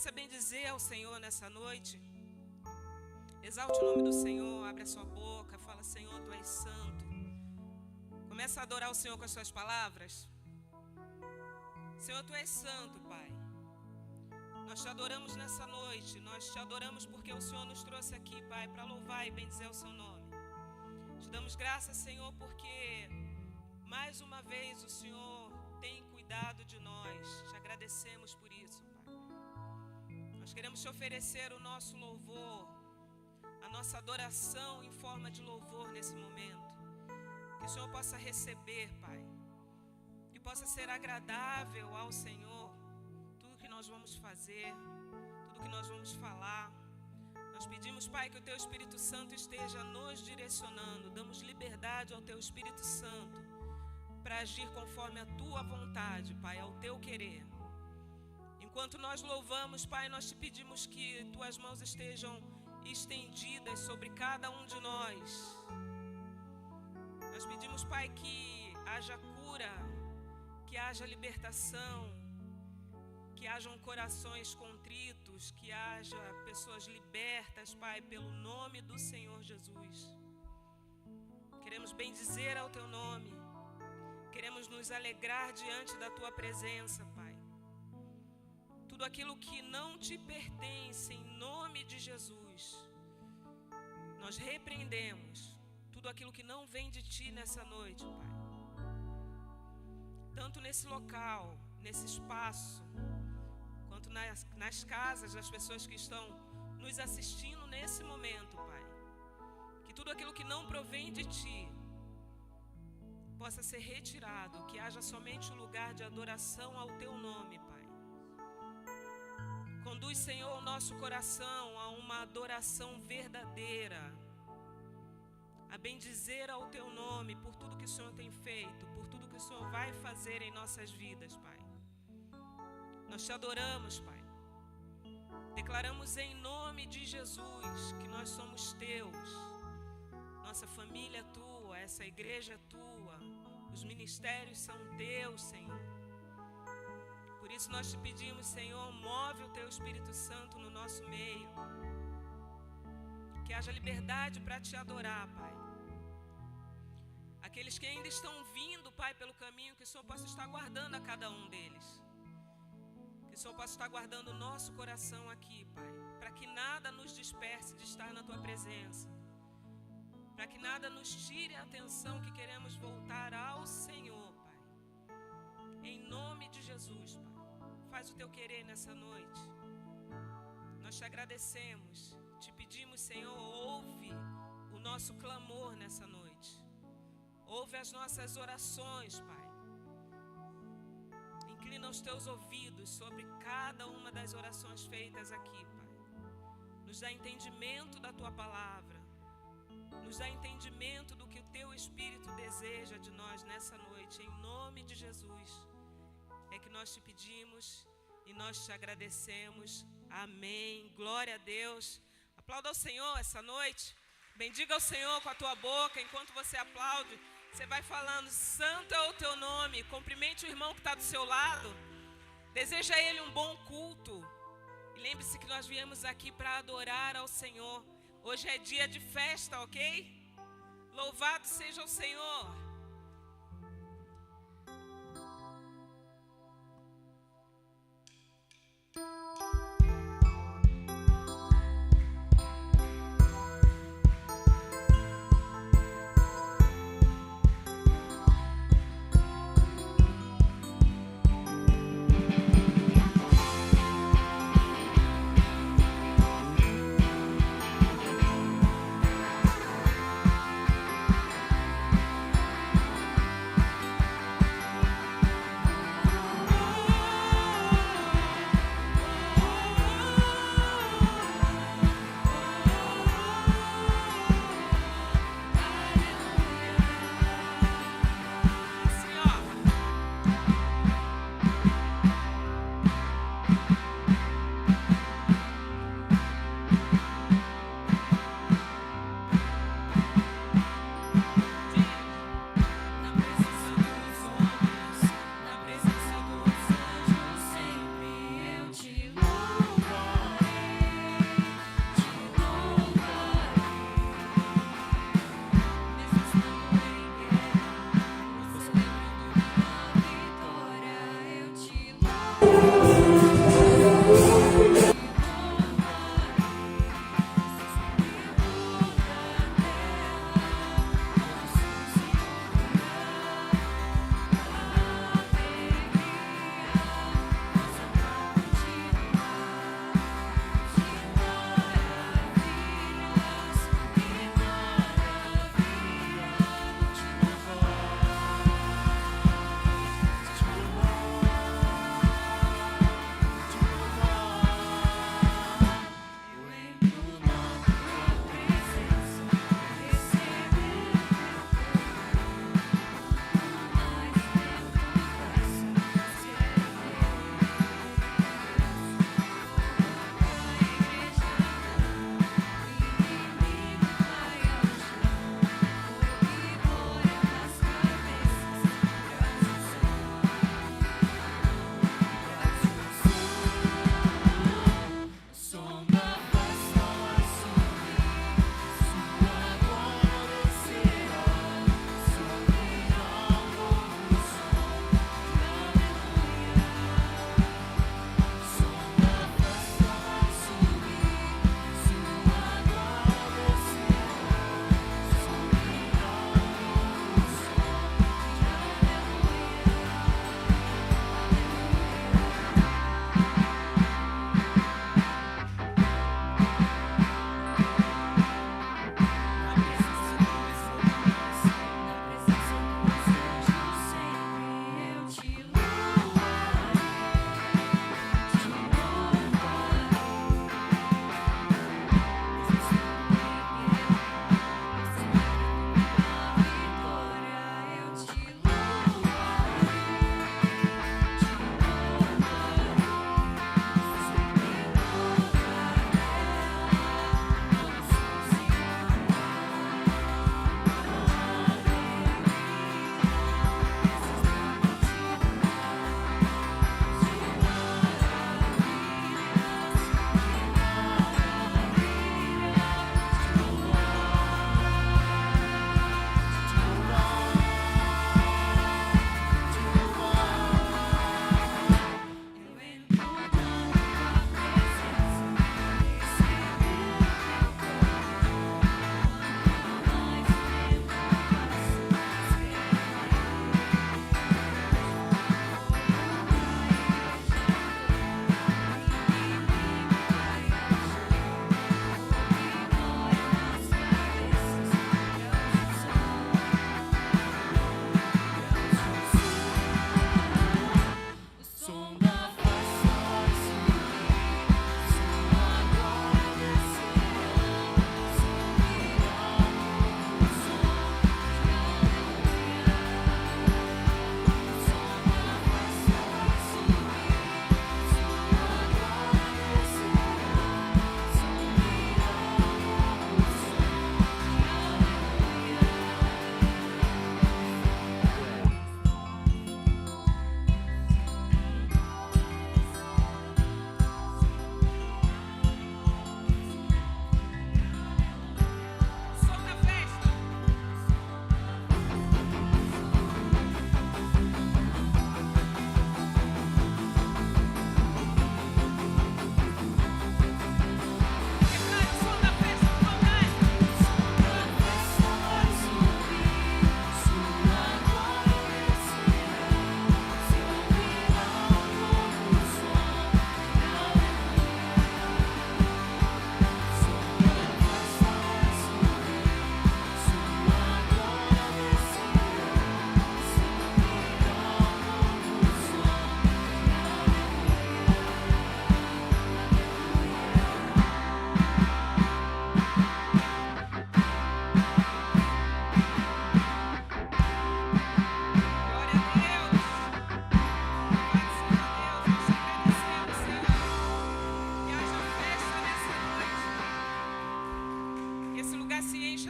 Comece a bendizer ao Senhor nessa noite. Exalte o nome do Senhor, abre a sua boca, fala: Senhor, Tu és santo. Começa a adorar o Senhor com as suas palavras. Senhor, Tu és santo, Pai. Nós Te adoramos nessa noite, nós Te adoramos porque o Senhor nos trouxe aqui, Pai, para louvar e bendizer o Seu nome. Te damos graças, Senhor, porque mais uma vez o Senhor tem cuidado de nós. Te agradecemos por isso, Pai. Nós queremos Te oferecer o nosso louvor, a nossa adoração em forma de louvor nesse momento. Que o Senhor possa receber, Pai. Que possa ser agradável ao Senhor tudo que nós vamos fazer, tudo que nós vamos falar. Nós pedimos, Pai, que o Teu Espírito Santo esteja nos direcionando. Damos liberdade ao Teu Espírito Santo para agir conforme a Tua vontade, Pai, ao Teu querer. Enquanto nós louvamos, Pai, nós Te pedimos que Tuas mãos estejam estendidas sobre cada um de nós. Nós pedimos, Pai, que haja cura, que haja libertação, que hajam corações contritos, que haja pessoas libertas, Pai, pelo nome do Senhor Jesus. Queremos bendizer ao Teu nome, queremos nos alegrar diante da Tua presença, Pai. Tudo aquilo que não Te pertence, em nome de Jesus, nós repreendemos. Tudo aquilo que não vem de Ti nessa noite, Pai. Tanto nesse local, nesse espaço, quanto nas casas das pessoas que estão nos assistindo nesse momento, Pai. Que tudo aquilo que não provém de Ti possa ser retirado, que haja somente um lugar de adoração ao Teu nome, Pai. Conduz, Senhor, o nosso coração a uma adoração verdadeira, a bendizer ao Teu nome por tudo que o Senhor tem feito, por tudo que o Senhor vai fazer em nossas vidas, Pai. Nós Te adoramos, Pai. Declaramos em nome de Jesus que nós somos Teus. Nossa família é Tua, essa igreja é Tua, os ministérios são Teus, Senhor. Por isso nós Te pedimos, Senhor, move o Teu Espírito Santo no nosso meio. Que haja liberdade para Te adorar, Pai. Aqueles que ainda estão vindo, Pai, pelo caminho, que o Senhor possa estar guardando a cada um deles. Que o Senhor possa estar guardando o nosso coração aqui, Pai. Para que nada nos disperse de estar na Tua presença. Para que nada nos tire a atenção que queremos voltar ao Senhor, Pai. Em nome de Jesus, Pai. Faz o Teu querer nessa noite. Nós Te agradecemos. Te pedimos, Senhor, ouve o nosso clamor nessa noite. Ouve as nossas orações, Pai. Inclina os Teus ouvidos sobre cada uma das orações feitas aqui, Pai. Nos dá entendimento da Tua palavra. Nos dá entendimento do que o Teu Espírito deseja de nós nessa noite. Em nome de Jesus é que nós Te pedimos e nós Te agradecemos. Amém. Glória a Deus. Aplauda ao Senhor essa noite. Bendiga ao Senhor com a tua boca. Enquanto você aplaude, você vai falando: santo é o Teu nome. Cumprimente o irmão que está do seu lado. Deseja a ele um bom culto. E lembre-se que nós viemos aqui para adorar ao Senhor. Hoje é dia de festa, ok? Louvado seja o Senhor.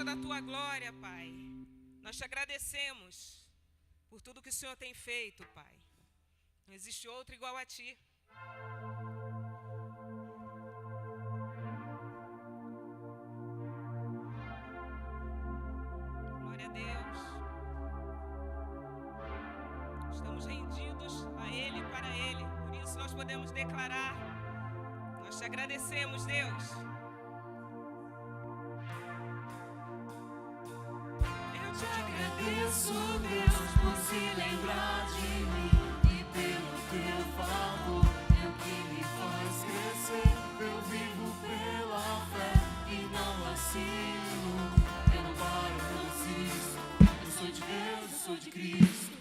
mancha da tua glória, Pai. Nós te agradecemos por tudo que o Senhor tem feito, Pai. Não existe outro igual a ti. Glória a Deus. Estamos rendidos a Ele e para Ele. Por isso nós podemos declarar: nós te agradecemos, Deus. Eu te agradeço, Deus, por se lembrar de mim e pelo teu favor. É o que me faz crescer. Eu vivo pela fé e não vacilo. Eu não paro, não desisto. Eu sou de Deus, eu sou de Cristo.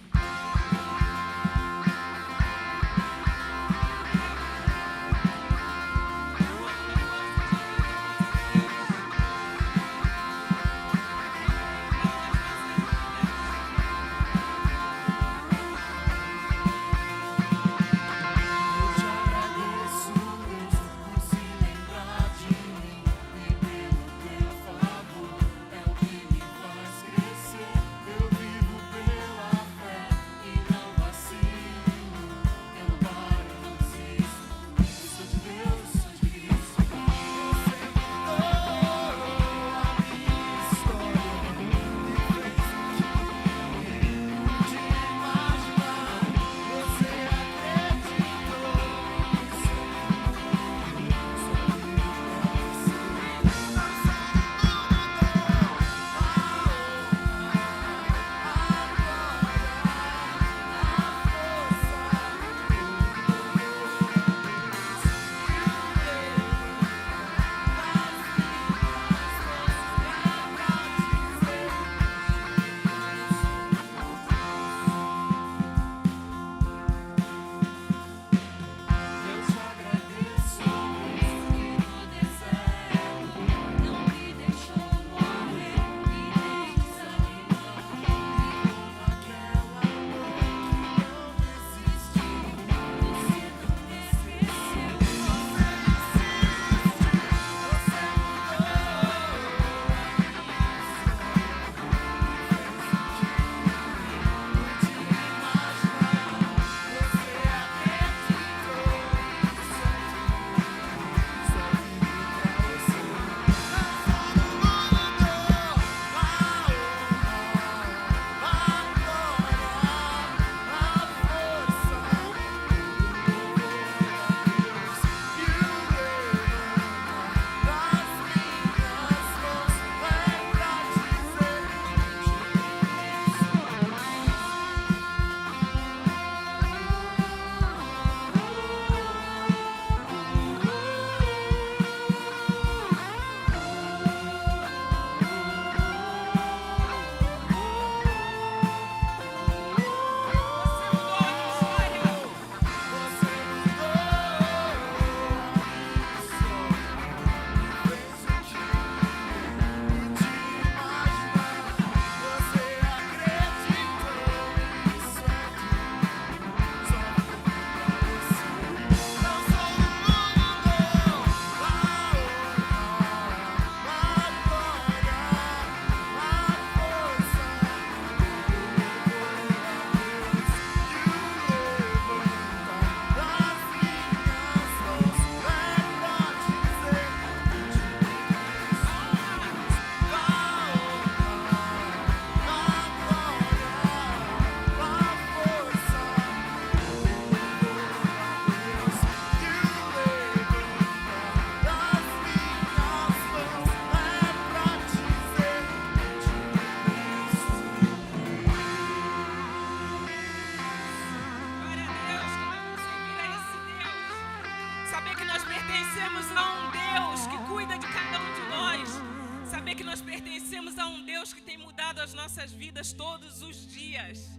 Nossas vidas todos os dias.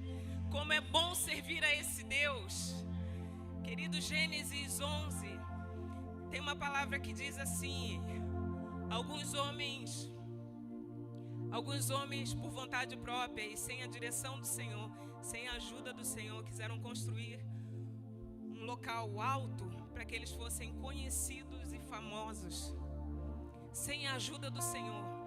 Como é bom servir a esse Deus. Querido, Gênesis 11 tem uma palavra que diz assim: alguns homens por vontade própria e sem a direção do Senhor, sem a ajuda do Senhor, quiseram construir um local alto para que eles fossem conhecidos e famosos, sem a ajuda do Senhor.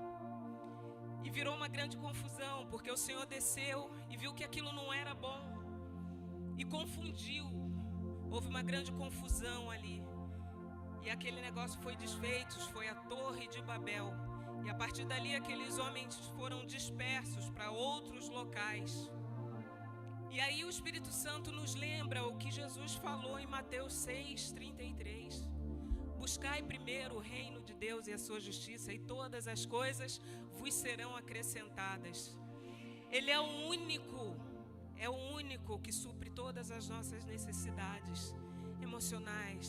virou uma grande confusão, porque o Senhor desceu e viu que aquilo não era bom e confundiu. Houve uma grande confusão ali. E aquele negócio foi desfeito, foi a Torre de Babel. E a partir dali aqueles homens foram dispersos para outros locais. E aí o Espírito Santo nos lembra o que Jesus falou em Mateus 6:33. Buscai primeiro o reino de Deus e a sua justiça, e todas as coisas vos serão acrescentadas. Ele é o único que supre todas as nossas necessidades emocionais,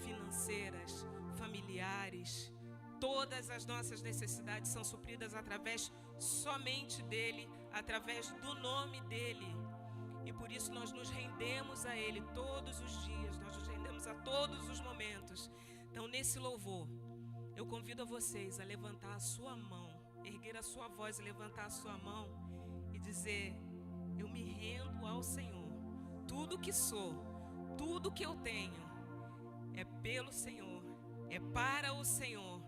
financeiras, familiares. Todas as nossas necessidades são supridas através somente dele, através do nome dele. E por isso nós nos rendemos a ele todos os dias, nós nos rendemos a todos os momentos. Então, nesse louvor, eu convido a vocês a levantar a sua mão, erguer a sua voz e levantar a sua mão e dizer: eu me rendo ao Senhor. Tudo que sou, tudo que eu tenho é pelo Senhor, é para o Senhor.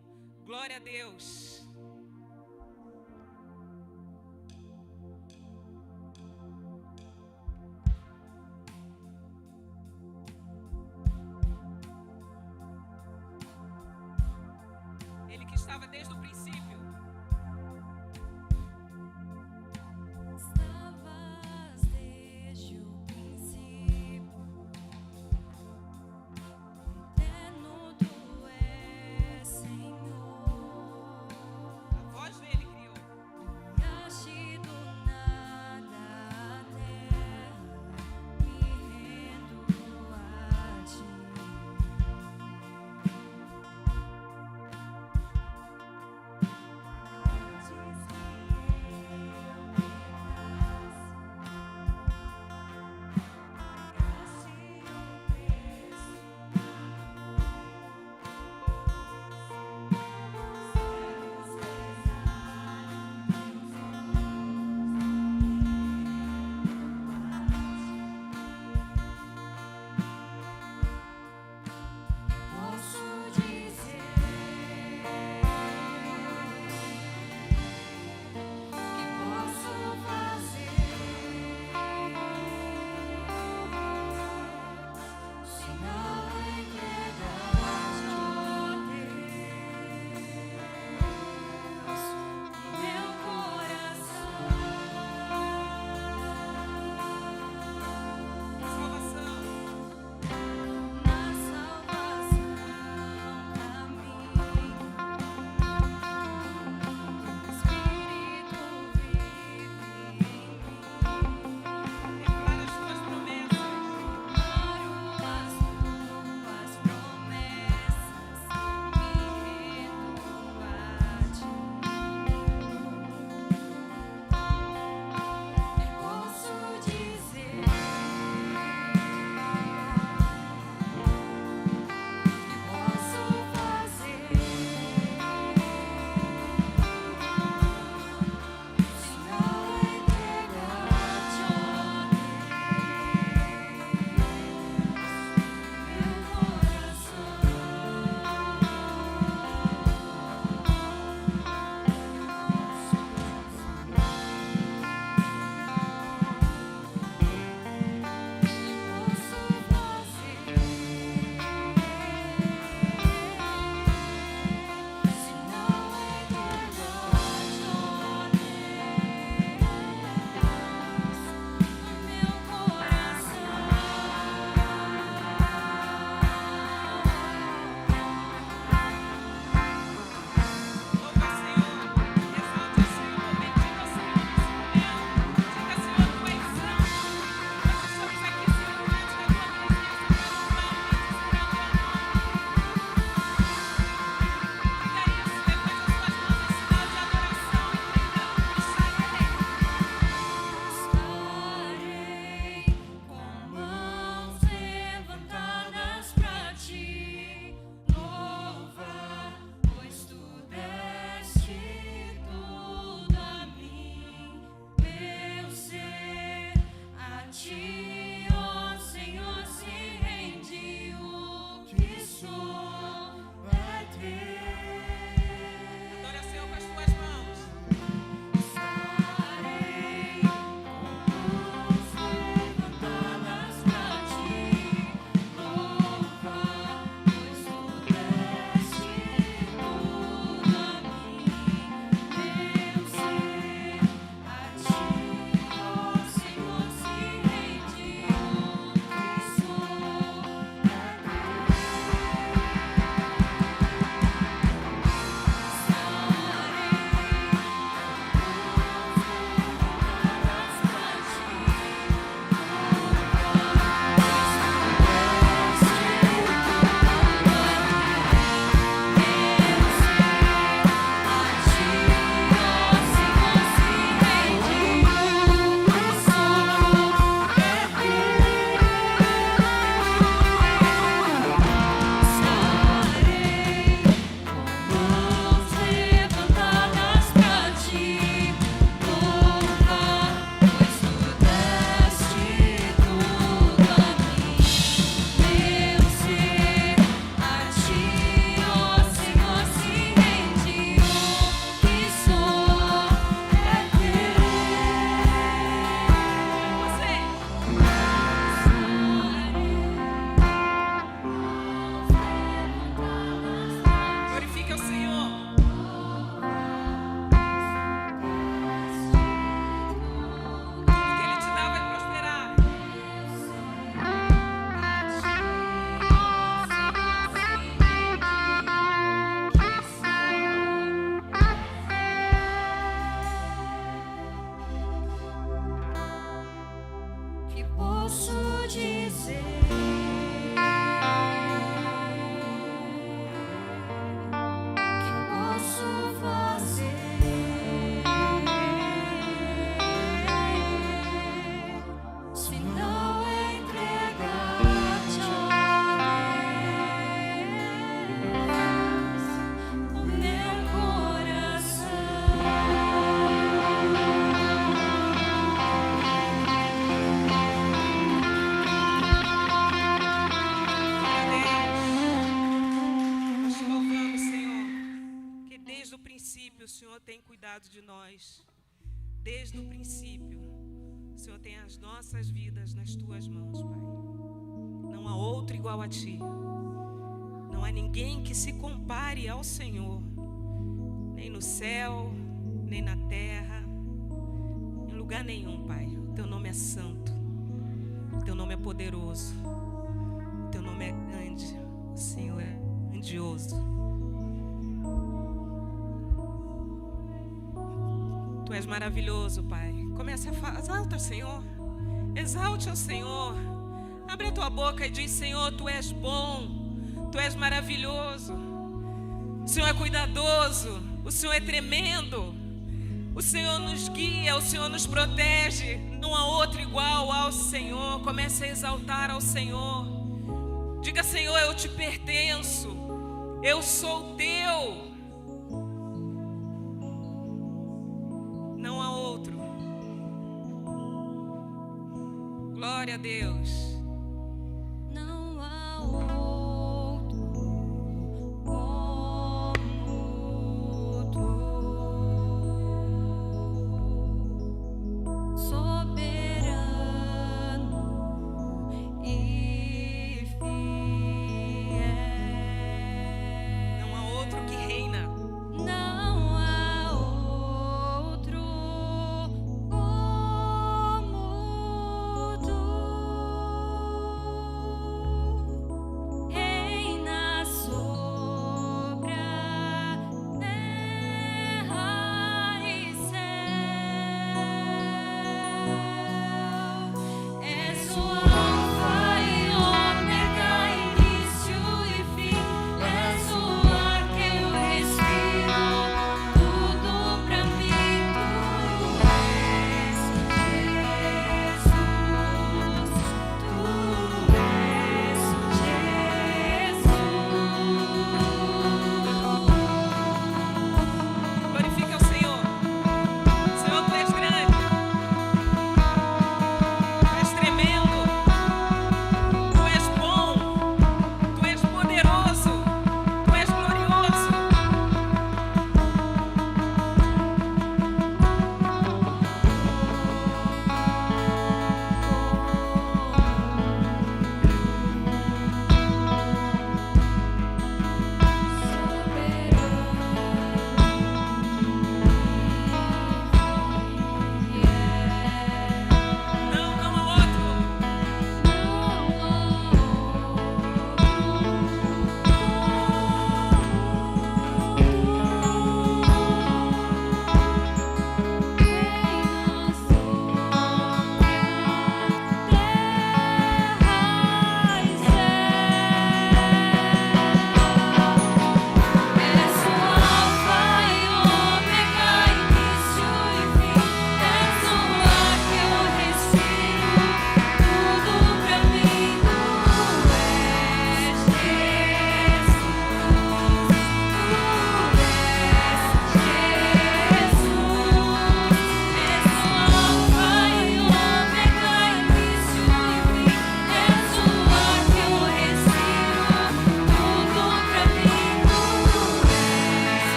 Glória a Deus. Ele que estava desde o princípio. Estavas desde o princípio, eterno tu és, Senhor. A voz dele criou. Criaste do nada a terra, me rendo a ti. princípio, o Senhor tem cuidado de nós. Desde o princípio, o Senhor tem as nossas vidas nas tuas mãos, Pai. Não há outro igual a ti. Não há ninguém que se compare ao Senhor, nem no céu, nem na terra, em lugar nenhum, Pai. O teu nome é santo, o teu nome é poderoso, o teu nome é grande, o Senhor é grandioso. Tu és maravilhoso, Pai. Comece a falar, exalta o Senhor, exalte ao Senhor. Abre a tua boca e diz: Senhor, Tu és bom, Tu és maravilhoso, o Senhor é cuidadoso, o Senhor é tremendo, o Senhor nos guia, o Senhor nos protege. Não há outro igual ao Senhor. Comece a exaltar ao Senhor. Diga: Senhor, eu te pertenço, eu sou teu. Não há outro. Glória a Deus. Não há outro como Tu, soberano e fiel. Não há outro que reina. Não há outro como Tu.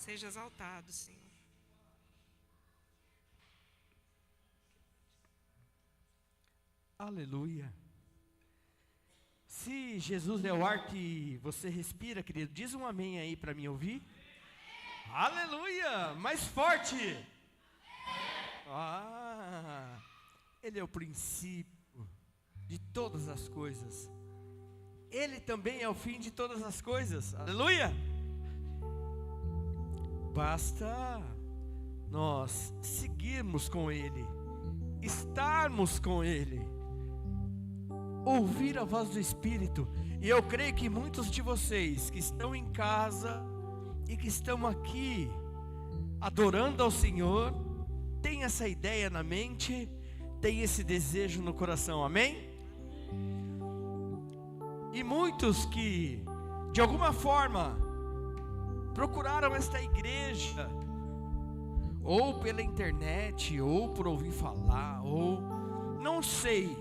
Seja exaltado, Senhor. Aleluia. Se Jesus é o ar que você respira, querido, diz um amém aí para mim ouvir. Aleluia! Mais forte! Ele é o princípio de todas as coisas. Ele também é o fim de todas as coisas. Aleluia! Basta nós seguirmos com Ele, estarmos com Ele, ouvir a voz do Espírito. E eu creio que muitos de vocês que estão em casa e que estão aqui adorando ao Senhor, tem essa ideia na mente, tem esse desejo no coração, amém? E muitos que de alguma forma procuraram esta igreja, ou pela internet, ou por ouvir falar, ou não sei.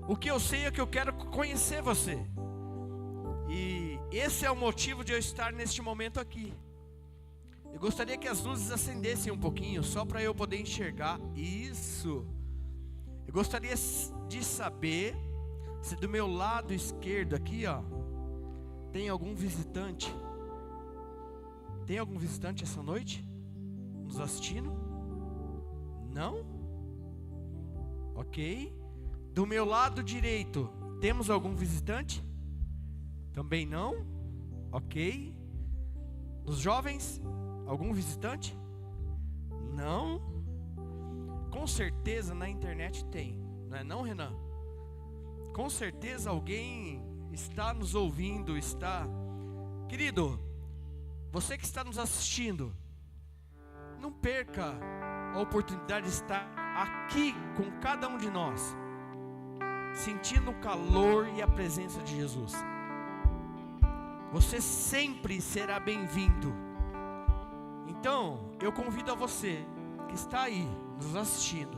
O que eu sei é que eu quero conhecer você. E esse é o motivo de eu estar neste momento aqui. Eu gostaria que as luzes acendessem um pouquinho, só para eu poder enxergar. Isso. Eu gostaria de saber se do meu lado esquerdo aqui, ó, tem algum visitante. Tem algum visitante essa noite nos assistindo? Não? Ok. Do meu lado direito, temos algum visitante? Também não? Ok. Nos jovens, algum visitante? Não? Com certeza na internet tem, não é não, Renan? Com certeza alguém está nos ouvindo, está... Querido, você que está nos assistindo, não perca a oportunidade de estar aqui com cada um de nós, sentindo o calor e a presença de Jesus. Você sempre será bem-vindo. Então, eu convido a você que está aí nos assistindo,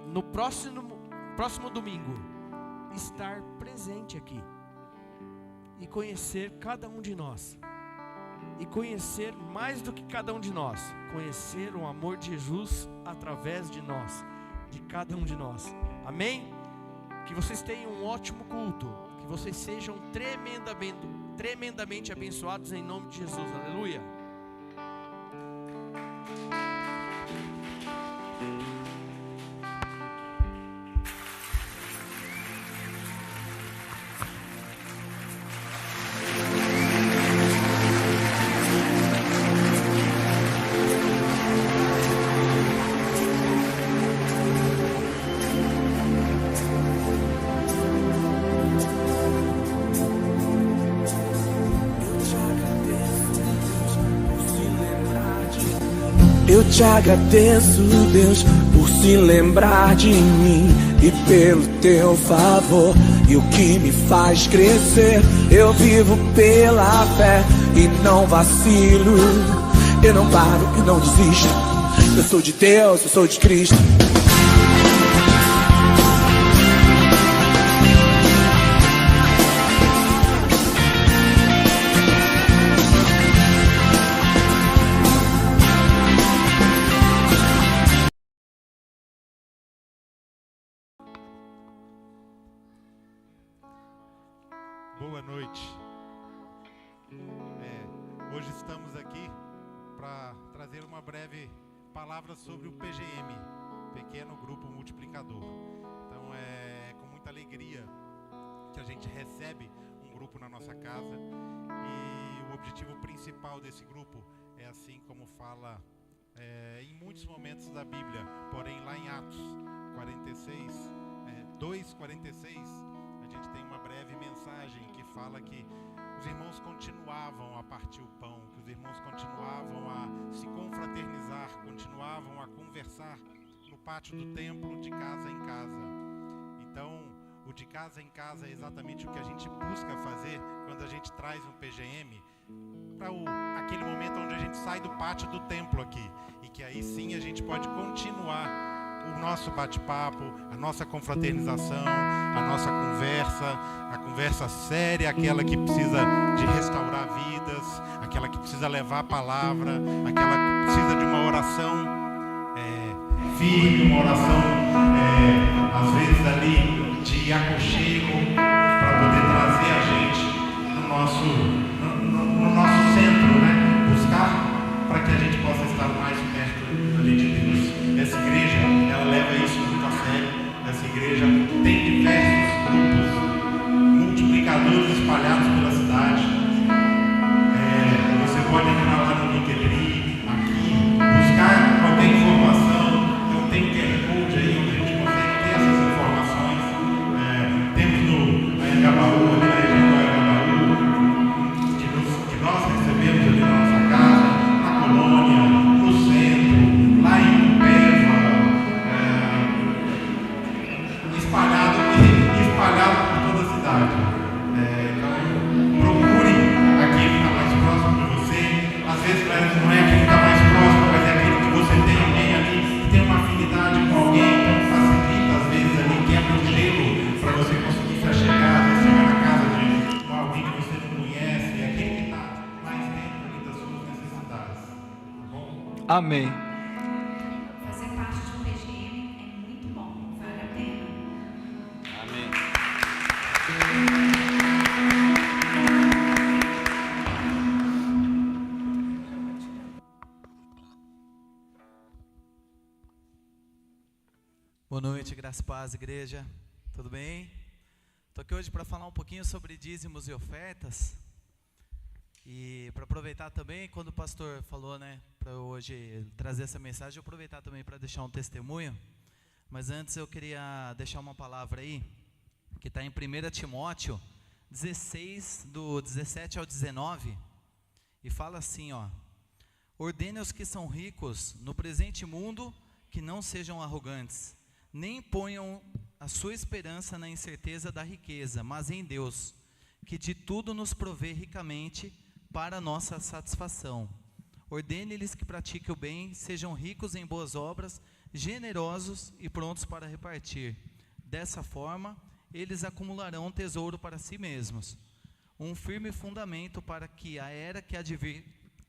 no próximo domingo, estar presente aqui e conhecer cada um de nós. E conhecer mais do que cada um de nós, conhecer o amor de Jesus através de nós, de cada um de nós. Amém? Que vocês tenham um ótimo culto, que vocês sejam tremendamente abençoados em nome de Jesus. Aleluia. Eu te agradeço, Deus, por se lembrar de mim e pelo teu favor. E o que me faz crescer, eu vivo pela fé e não vacilo. Eu não paro e não desisto. Eu sou de Deus, eu sou de Cristo. Boa noite. Hoje estamos aqui para trazer uma breve palavra sobre o PGM, Pequeno Grupo Multiplicador. Então é com muita alegria que a gente recebe um grupo na nossa casa, e o objetivo principal desse grupo é, assim como fala em muitos momentos da Bíblia, porém lá em Atos 2:46, a gente tem uma breve mensagem que fala que os irmãos continuavam a partir o pão, que os irmãos continuavam a se confraternizar, continuavam a conversar no pátio do templo, de casa em casa. Então, o de casa em casa é exatamente o que a gente busca fazer quando a gente traz um PGM para aquele momento onde a gente sai do pátio do templo aqui, e que aí sim a gente pode continuar o nosso bate-papo, a nossa confraternização, a nossa conversa, a conversa séria, aquela que precisa de restaurar vidas, aquela que precisa levar a palavra, aquela que precisa de uma oração firme, uma oração às vezes ali de aconchego, para poder trazer a gente no nosso centro, né? Buscar para que a gente possa estar mais perto ali de Deus. Essa igreja, ela leva isso muito a sério. Essa igreja tem diversos grupos multiplicadores espalhados pela cidade. Você pode entrar lá no LinkedIn, aqui, buscar qualquer informação. Então tem um QR Code aí onde a gente consegue ter essas informações. Temos no Anhangabaú, ali na região do Anhangabaú, que nós recebemos ali na nossa casa, na colônia, no centro, lá em Peva, espalhado por toda a cidade. Então, procure aquele que está mais próximo de você. Às vezes não é aquele que está mais próximo, mas é aquele que você tem alguém ali, que tem uma afinidade com alguém, então facilita às vezes ali, quebra o gelo para você conseguir se achegar, chegar na casa de alguém que você não conhece, é aquele que está mais dentro ali das suas necessidades. Tá bom? Amém. Fazer parte de um PGM é muito bom, vale a pena. Amém. Boa noite, graça e paz, igreja. Tudo bem? Estou aqui hoje para falar um pouquinho sobre dízimos e ofertas. E para aproveitar também, quando o pastor falou, né, para hoje trazer essa mensagem, eu aproveitar também para deixar um testemunho. Mas antes eu queria deixar uma palavra aí, que está em 1 Timóteo 16, do 17 ao 19, e fala assim, ó: ordene aos que são ricos no presente mundo que não sejam arrogantes, nem ponham a sua esperança na incerteza da riqueza, mas em Deus, que de tudo nos provê ricamente para a nossa satisfação. Ordene-lhes que pratiquem o bem, sejam ricos em boas obras, generosos e prontos para repartir. Dessa forma, eles acumularão um tesouro para si mesmos, um firme fundamento para que a era que há de vir,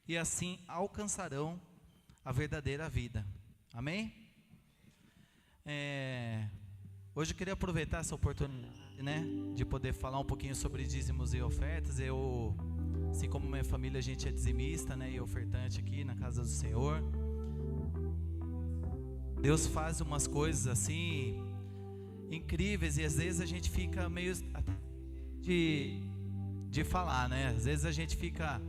e assim alcançarão a verdadeira vida. Amém? Hoje eu queria aproveitar essa oportunidade, né, de poder falar um pouquinho sobre dízimos e ofertas. Eu, assim como minha família, a gente é dizimista, né, e ofertante aqui na casa do Senhor. Deus faz umas coisas assim incríveis, e às vezes a gente fica meio de falar, né? Às vezes a gente fica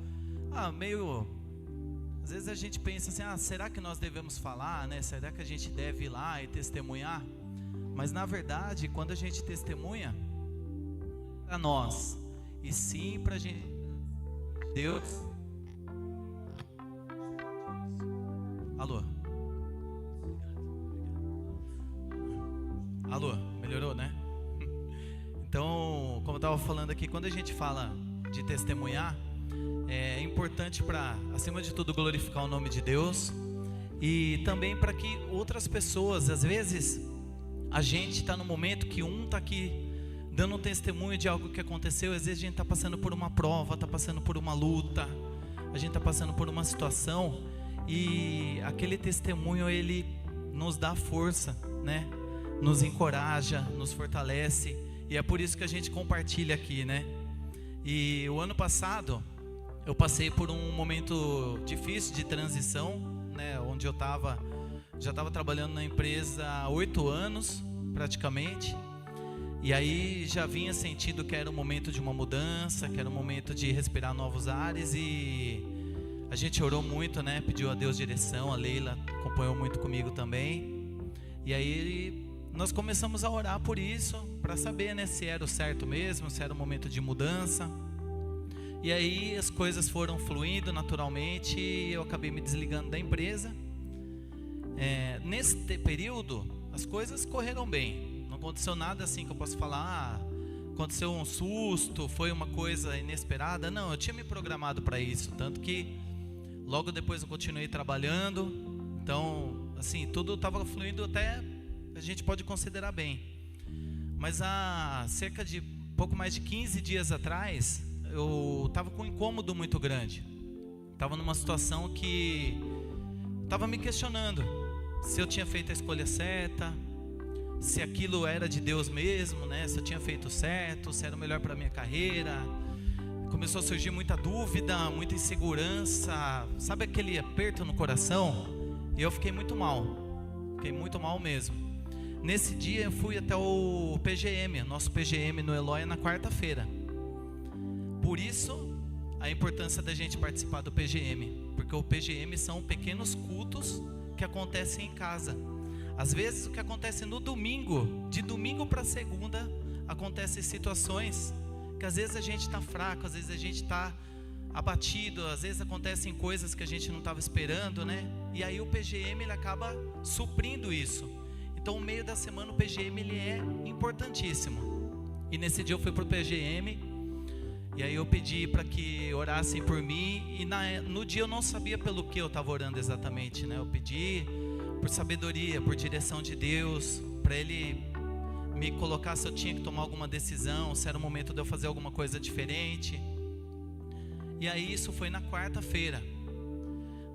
às vezes a gente pensa assim, será que nós devemos falar, né? Será que a gente deve ir lá e testemunhar? Mas na verdade, quando a gente testemunha, para nós, e sim para a gente, Deus. Alô, melhorou, né? Então, como eu estava falando aqui, quando a gente fala de testemunhar, é importante para, acima de tudo, glorificar o nome de Deus, e também para que outras pessoas, às vezes, a gente está no momento que um está aqui dando um testemunho de algo que aconteceu, às vezes a gente está passando por uma prova, está passando por uma luta, a gente está passando por uma situação, e aquele testemunho, ele nos dá força, né? Nos encoraja, nos fortalece, e é por isso que a gente compartilha aqui, né? E o ano passado eu passei por um momento difícil de transição, né? Onde eu já estava trabalhando na empresa há 8 anos praticamente, e aí já vinha sentindo que era o momento de uma mudança, que era o momento de respirar novos ares, e a gente orou muito, né? Pediu a Deus direção, a Leila acompanhou muito comigo também, e aí nós começamos a orar por isso, para saber, né, se era o certo mesmo, se era o momento de mudança. E aí as coisas foram fluindo naturalmente, e eu acabei me desligando da empresa. Nesse período, as coisas correram bem, não aconteceu nada assim que eu possa falar, aconteceu um susto, foi uma coisa inesperada. Não, eu tinha me programado para isso, tanto que logo depois eu continuei trabalhando. Então, assim, tudo estava fluindo, até a gente pode considerar bem. Mas há cerca de pouco mais de 15 dias atrás, eu estava com um incômodo muito grande. Estava numa situação que estava me questionando se eu tinha feito a escolha certa, se aquilo era de Deus mesmo, né? Se eu tinha feito certo, se era o melhor para minha carreira. Começou a surgir muita dúvida, muita insegurança, sabe aquele aperto no coração? E eu fiquei muito mal mesmo. Nesse dia eu fui até o PGM, nosso PGM no Eloy na quarta-feira. Por isso a importância da gente participar do PGM, porque o PGM são pequenos cultos que acontecem em casa. Às vezes o que acontece no domingo, de domingo para segunda, acontecem situações que às vezes a gente está fraco, às vezes a gente está abatido, às vezes acontecem coisas que a gente não estava esperando, né? E aí o PGM ele acaba suprindo isso. Então, no meio da semana o PGM ele é importantíssimo. E nesse dia eu fui para o PGM, e aí eu pedi para que orassem por mim. E no dia eu não sabia pelo que eu estava orando exatamente, né? Eu pedi por sabedoria, por direção de Deus, para Ele me colocar se eu tinha que tomar alguma decisão, se era o momento de eu fazer alguma coisa diferente. E aí isso foi na quarta-feira.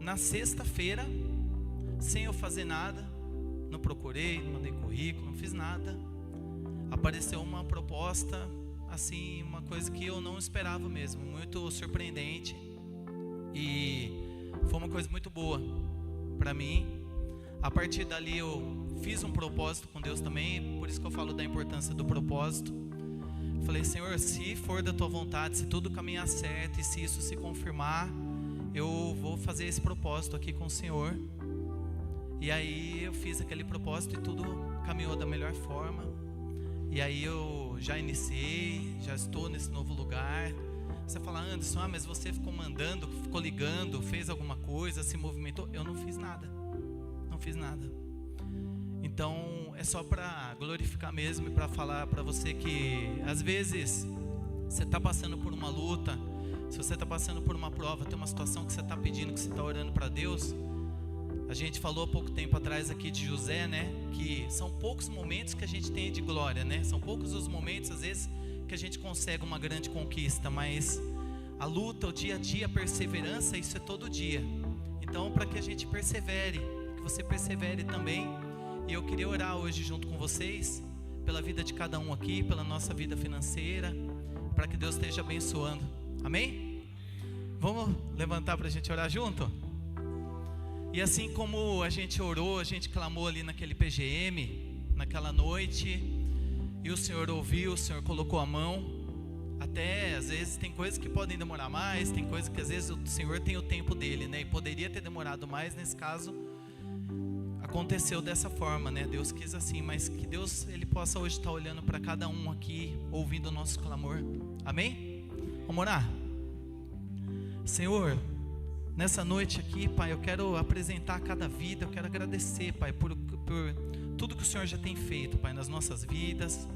Na sexta-feira, sem eu fazer nada, não procurei, não mandei currículo, não fiz nada, apareceu uma proposta, assim, uma coisa que eu não esperava mesmo, muito surpreendente. E foi uma coisa muito boa para mim. A partir dali eu fiz um propósito com Deus também, por isso que eu falo da importância do propósito. Falei: Senhor, se for da tua vontade, se tudo caminhar certo e se isso se confirmar, eu vou fazer esse propósito aqui com o Senhor. E aí eu fiz aquele propósito e tudo caminhou da melhor forma. E aí eu já iniciei, já estou nesse novo lugar. Você fala: Anderson, mas você ficou mandando, ficou ligando, fez alguma coisa, se movimentou? Eu não fiz nada. Então é só para glorificar mesmo e para falar para você que às vezes você está passando por uma luta, se você está passando por uma prova, tem uma situação que você está pedindo, que você está orando para Deus. A gente falou há pouco tempo atrás aqui de José, né? Que são poucos momentos que a gente tem de glória, né? São poucos os momentos às vezes que a gente consegue uma grande conquista, mas a luta, o dia a dia, a perseverança, isso é todo dia. Então, para que a gente persevere, que você persevere também. E eu queria orar hoje junto com vocês pela vida de cada um aqui, pela nossa vida financeira, para que Deus esteja abençoando. Amém? Vamos levantar para a gente orar junto? E assim como a gente orou, a gente clamou ali naquele PGM, naquela noite, e o Senhor ouviu, o Senhor colocou a mão. Até às vezes tem coisas que podem demorar mais, tem coisas que às vezes o Senhor tem o tempo dele, né? E poderia ter demorado mais, nesse caso aconteceu dessa forma, né? Deus quis assim, mas que Deus ele possa hoje estar olhando para cada um aqui, ouvindo o nosso clamor. Amém? Vamos orar? Senhor, nessa noite aqui, Pai, eu quero apresentar cada vida, eu quero agradecer, Pai, por tudo que o Senhor já tem feito, Pai, nas nossas vidas.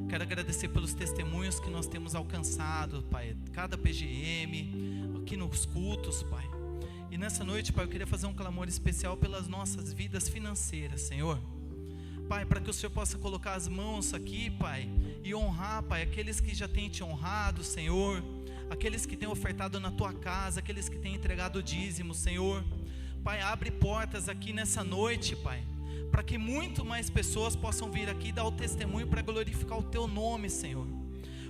Quero agradecer pelos testemunhos que nós temos alcançado, Pai, cada PGM, aqui nos cultos, Pai. E nessa noite, Pai, eu queria fazer um clamor especial pelas nossas vidas financeiras, Senhor. Pai, para que o Senhor possa colocar as mãos aqui, Pai, e honrar, Pai, aqueles que já têm te honrado, Senhor, aqueles que têm ofertado na tua casa, aqueles que têm entregado o dízimo, Senhor. Pai, abre portas aqui nessa noite, Pai, para que muito mais pessoas possam vir aqui dar o testemunho para glorificar o teu nome, Senhor.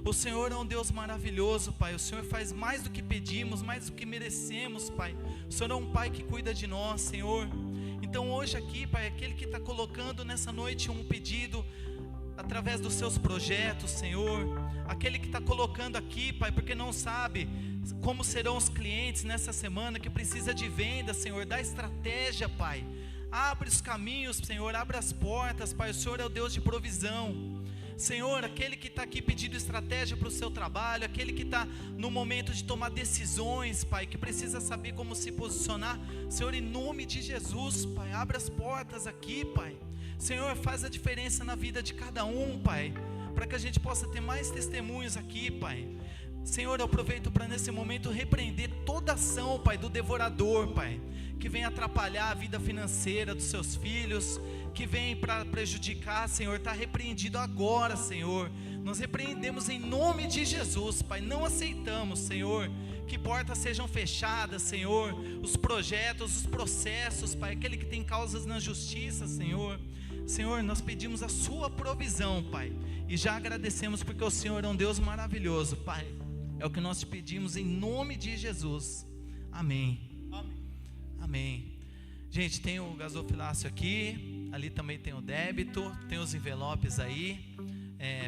O Senhor é um Deus maravilhoso, Pai. O Senhor faz mais do que pedimos, mais do que merecemos, Pai. O Senhor é um Pai que cuida de nós, Senhor. Então hoje aqui, Pai, aquele que está colocando nessa noite um pedido através dos seus projetos, Senhor, aquele que está colocando aqui, Pai, porque não sabe como serão os clientes nessa semana, que precisa de venda, Senhor, dá estratégia, Pai, abre os caminhos, Senhor, abre as portas, Pai, o Senhor é o Deus de provisão. Senhor, aquele que está aqui pedindo estratégia para o seu trabalho, aquele que está no momento de tomar decisões, Pai, que precisa saber como se posicionar, Senhor, em nome de Jesus, Pai, abre as portas aqui, Pai. Senhor, faz a diferença na vida de cada um, Pai, para que a gente possa ter mais testemunhos aqui, Pai. Senhor, eu aproveito para nesse momento repreender toda ação, Pai, do devorador, Pai, que vem atrapalhar a vida financeira dos seus filhos, que vem para prejudicar, Senhor, está repreendido agora, Senhor. Nós repreendemos em nome de Jesus, Pai, não aceitamos, Senhor, que portas sejam fechadas, Senhor, os projetos, os processos, Pai, aquele que tem causas na justiça, Senhor. Senhor, nós pedimos a sua provisão, Pai, e já agradecemos porque o Senhor é um Deus maravilhoso, Pai. É o que nós te pedimos em nome de Jesus. Amém. Amém. Gente, tem o gasofilácio aqui, ali também tem o débito, tem os envelopes aí,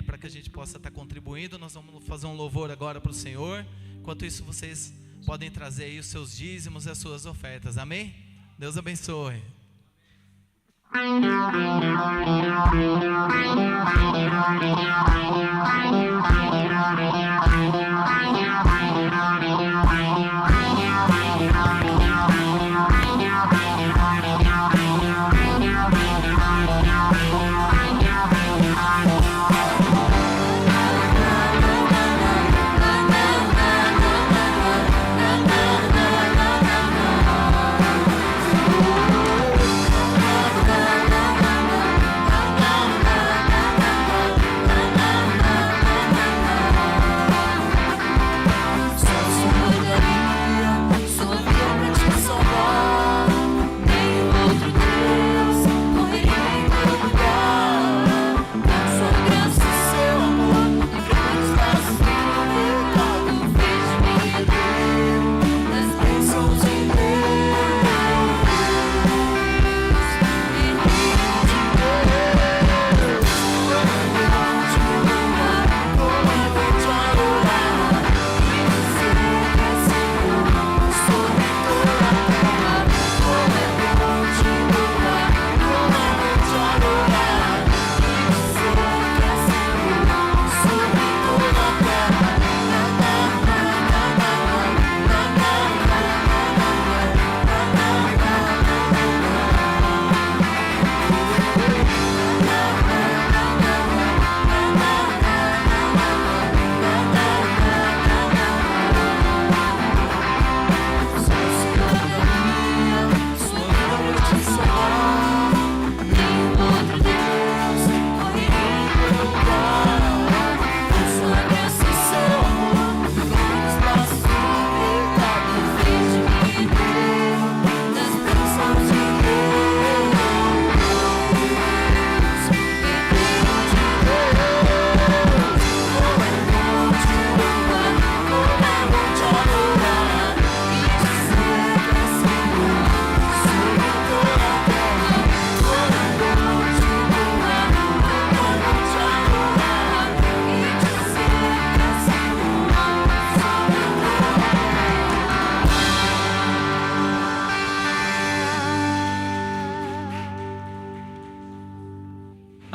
para que a gente possa estar contribuindo. Nós vamos fazer um louvor agora para o Senhor. Enquanto isso, vocês podem trazer aí os seus dízimos e as suas ofertas. Amém? Deus abençoe.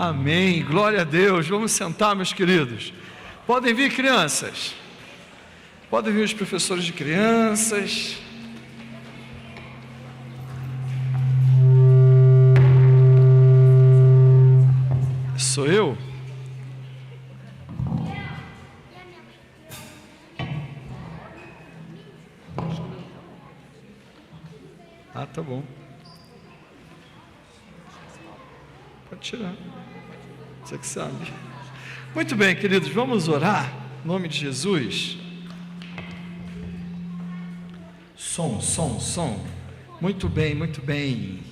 Amém, glória a Deus. Vamos sentar, meus queridos. Podem vir, crianças. Podem vir os professores de crianças. Sou eu? Ah, tá bom. Pode tirar. Você que sabe. Muito bem, queridos, vamos orar. Em nome de Jesus. Som. Muito bem, muito bem.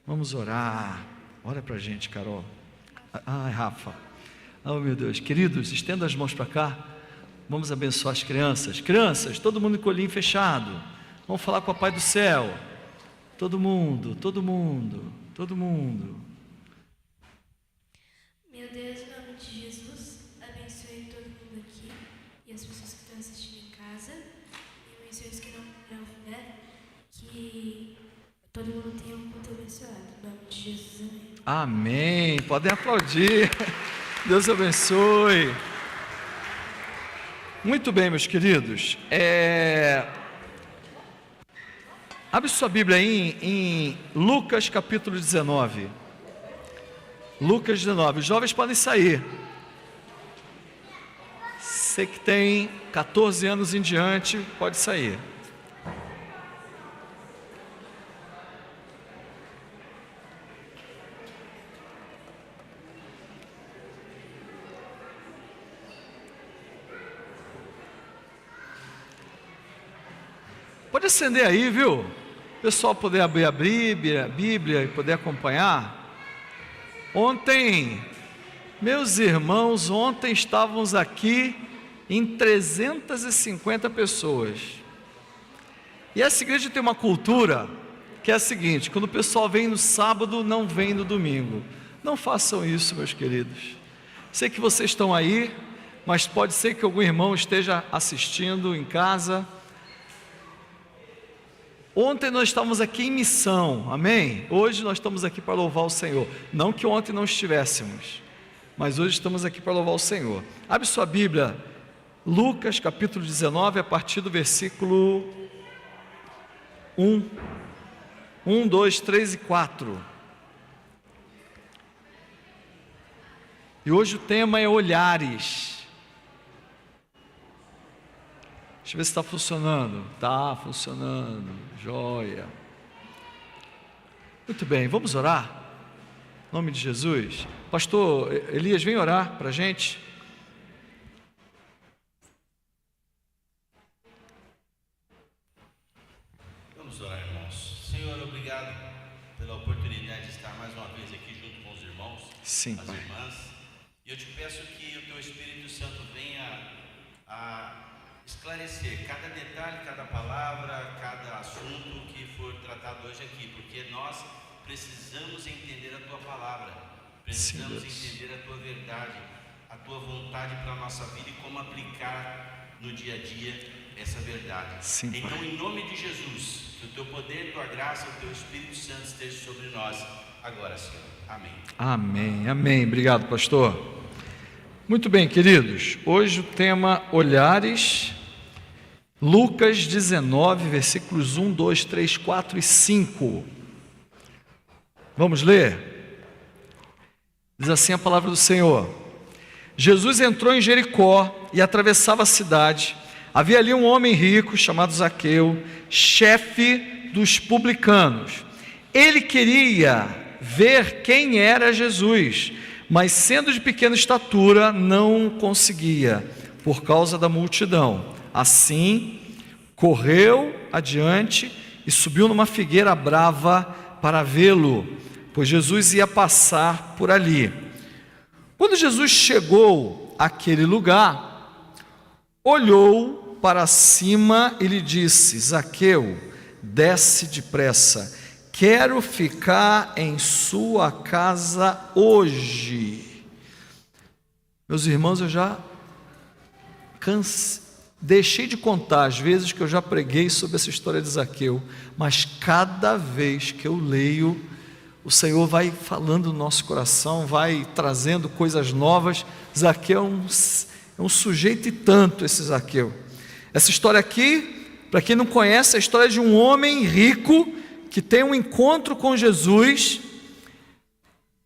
Vamos orar. Ora pra gente, Carol. Ai, Rafa. Oh, meu Deus. Queridos, estenda as mãos para cá. Vamos abençoar as crianças. Crianças, todo mundo com o olhinho fechado. Vamos falar com o Papai do Céu. Todo mundo. Meu Deus, em nome de Jesus, abençoe todo mundo aqui e as pessoas que estão assistindo em casa, e abençoe os que não puder, que todo mundo tenha um culto abençoado. Em nome de Jesus, amém. Amém. Podem aplaudir. Deus abençoe. Muito bem, meus queridos. Abre sua Bíblia aí em Lucas capítulo 19. Lucas 19. Os jovens podem sair. Você que tem 14 anos em diante, pode sair. Pode acender aí, viu? O pessoal poder abrir a Bíblia e poder acompanhar. Ontem, meus irmãos, ontem estávamos aqui em 350 pessoas. E essa igreja tem uma cultura que é a seguinte: quando o pessoal vem no sábado, não vem no domingo. Não façam isso, meus queridos. Sei que vocês estão aí, mas pode ser que algum irmão esteja assistindo em casa. Ontem nós estávamos aqui em missão, amém? Hoje nós estamos aqui para louvar o Senhor. Não que ontem não estivéssemos, mas hoje estamos aqui para louvar o Senhor. Abre sua Bíblia, Lucas capítulo 19, a partir do versículo 1, 2, 3 e 4. E hoje o tema é olhares. Deixa eu ver se está funcionando. Está funcionando, joia. Muito bem, vamos orar? Em nome de Jesus. Pastor Elias, vem orar para a gente. Vamos orar, irmãos. Senhor, obrigado pela oportunidade de estar mais uma vez aqui junto com os irmãos, Sim, as Pai. irmãs. E eu te peço que o Teu Espírito Santo venha a esclarecer cada detalhe, cada palavra, cada assunto que for tratado hoje aqui, porque nós precisamos entender a Tua palavra, precisamos entender a Tua verdade, a Tua vontade para a nossa vida e como aplicar no dia a dia essa verdade. Sim, então, Pai. em nome de Jesus, que o Teu poder, Tua graça, o Teu Espírito Santo esteja sobre nós agora, Senhor. Amém. Amém, amém. Obrigado, pastor. Muito bem, queridos. Hoje o tema olhares. Lucas 19, versículos 1, 2, 3, 4 e 5. Vamos ler? Diz assim a palavra do Senhor: Jesus entrou em Jericó e atravessava a cidade. Havia ali um homem rico chamado Zaqueu, chefe dos publicanos. Ele queria ver quem era Jesus, mas sendo de pequena estatura, não conseguia, por causa da multidão. Assim, correu adiante e subiu numa figueira brava para vê-lo, pois Jesus ia passar por ali. Quando Jesus chegou àquele lugar, olhou para cima e lhe disse: Zaqueu, desce depressa, quero ficar em sua casa hoje. Meus irmãos, eu já deixei de contar as vezes que eu já preguei sobre essa história de Zaqueu, mas cada vez que eu leio, o Senhor vai falando no nosso coração, vai trazendo coisas novas. Zaqueu é um sujeito e tanto, esse Zaqueu. Essa história aqui, para quem não conhece, é a história de um homem rico que tem um encontro com Jesus.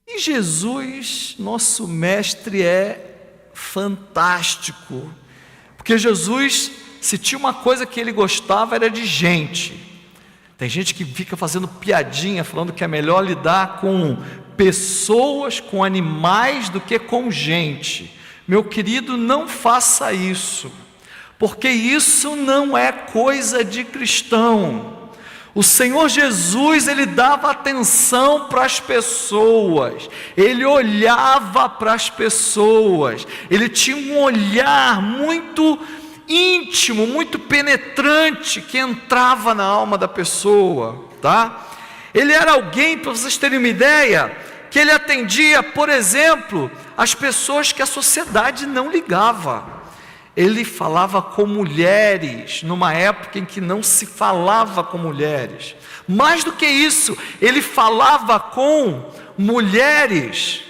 E Jesus, nosso mestre, é fantástico. Porque Jesus, se tinha uma coisa que ele gostava, era de gente. Tem gente que fica fazendo piadinha, falando que é melhor lidar com pessoas, com animais, do que com gente. Meu querido, não faça isso, porque isso não é coisa de cristão. O Senhor Jesus, Ele dava atenção para as pessoas, Ele olhava para as pessoas, Ele tinha um olhar muito íntimo, muito penetrante, que entrava na alma da pessoa, tá? Ele era alguém, para vocês terem uma ideia, que ele atendia, por exemplo, as pessoas que a sociedade não ligava. Ele falava com mulheres, numa época em que não se falava com mulheres. Mais do que isso, ele falava com mulheres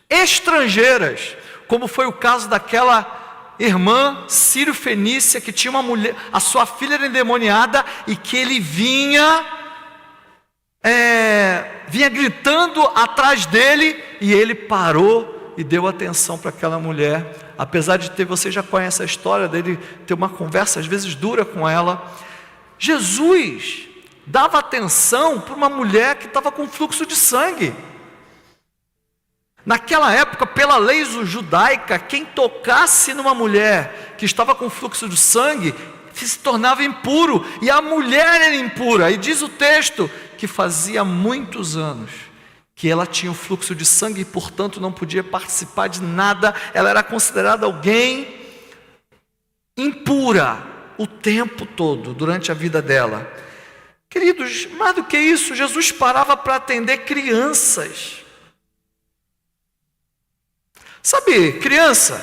estrangeiras, como foi o caso daquela irmã Sírio-Fenícia, que tinha uma mulher, a sua filha era endemoniada, e que ele vinha gritando atrás dele, e ele parou e deu atenção para aquela mulher. Apesar de ter, você já conhece a história dele, ter uma conversa às vezes dura com ela. Jesus dava atenção para uma mulher que estava com fluxo de sangue. Naquela época, pela lei judaica, quem tocasse numa mulher que estava com fluxo de sangue, se tornava impuro, e a mulher era impura. E diz o texto que fazia muitos anos que ela tinha um fluxo de sangue e, portanto, não podia participar de nada. Ela era considerada alguém impura o tempo todo, durante a vida dela. Queridos, mais do que isso, Jesus parava para atender crianças. Sabe, criança,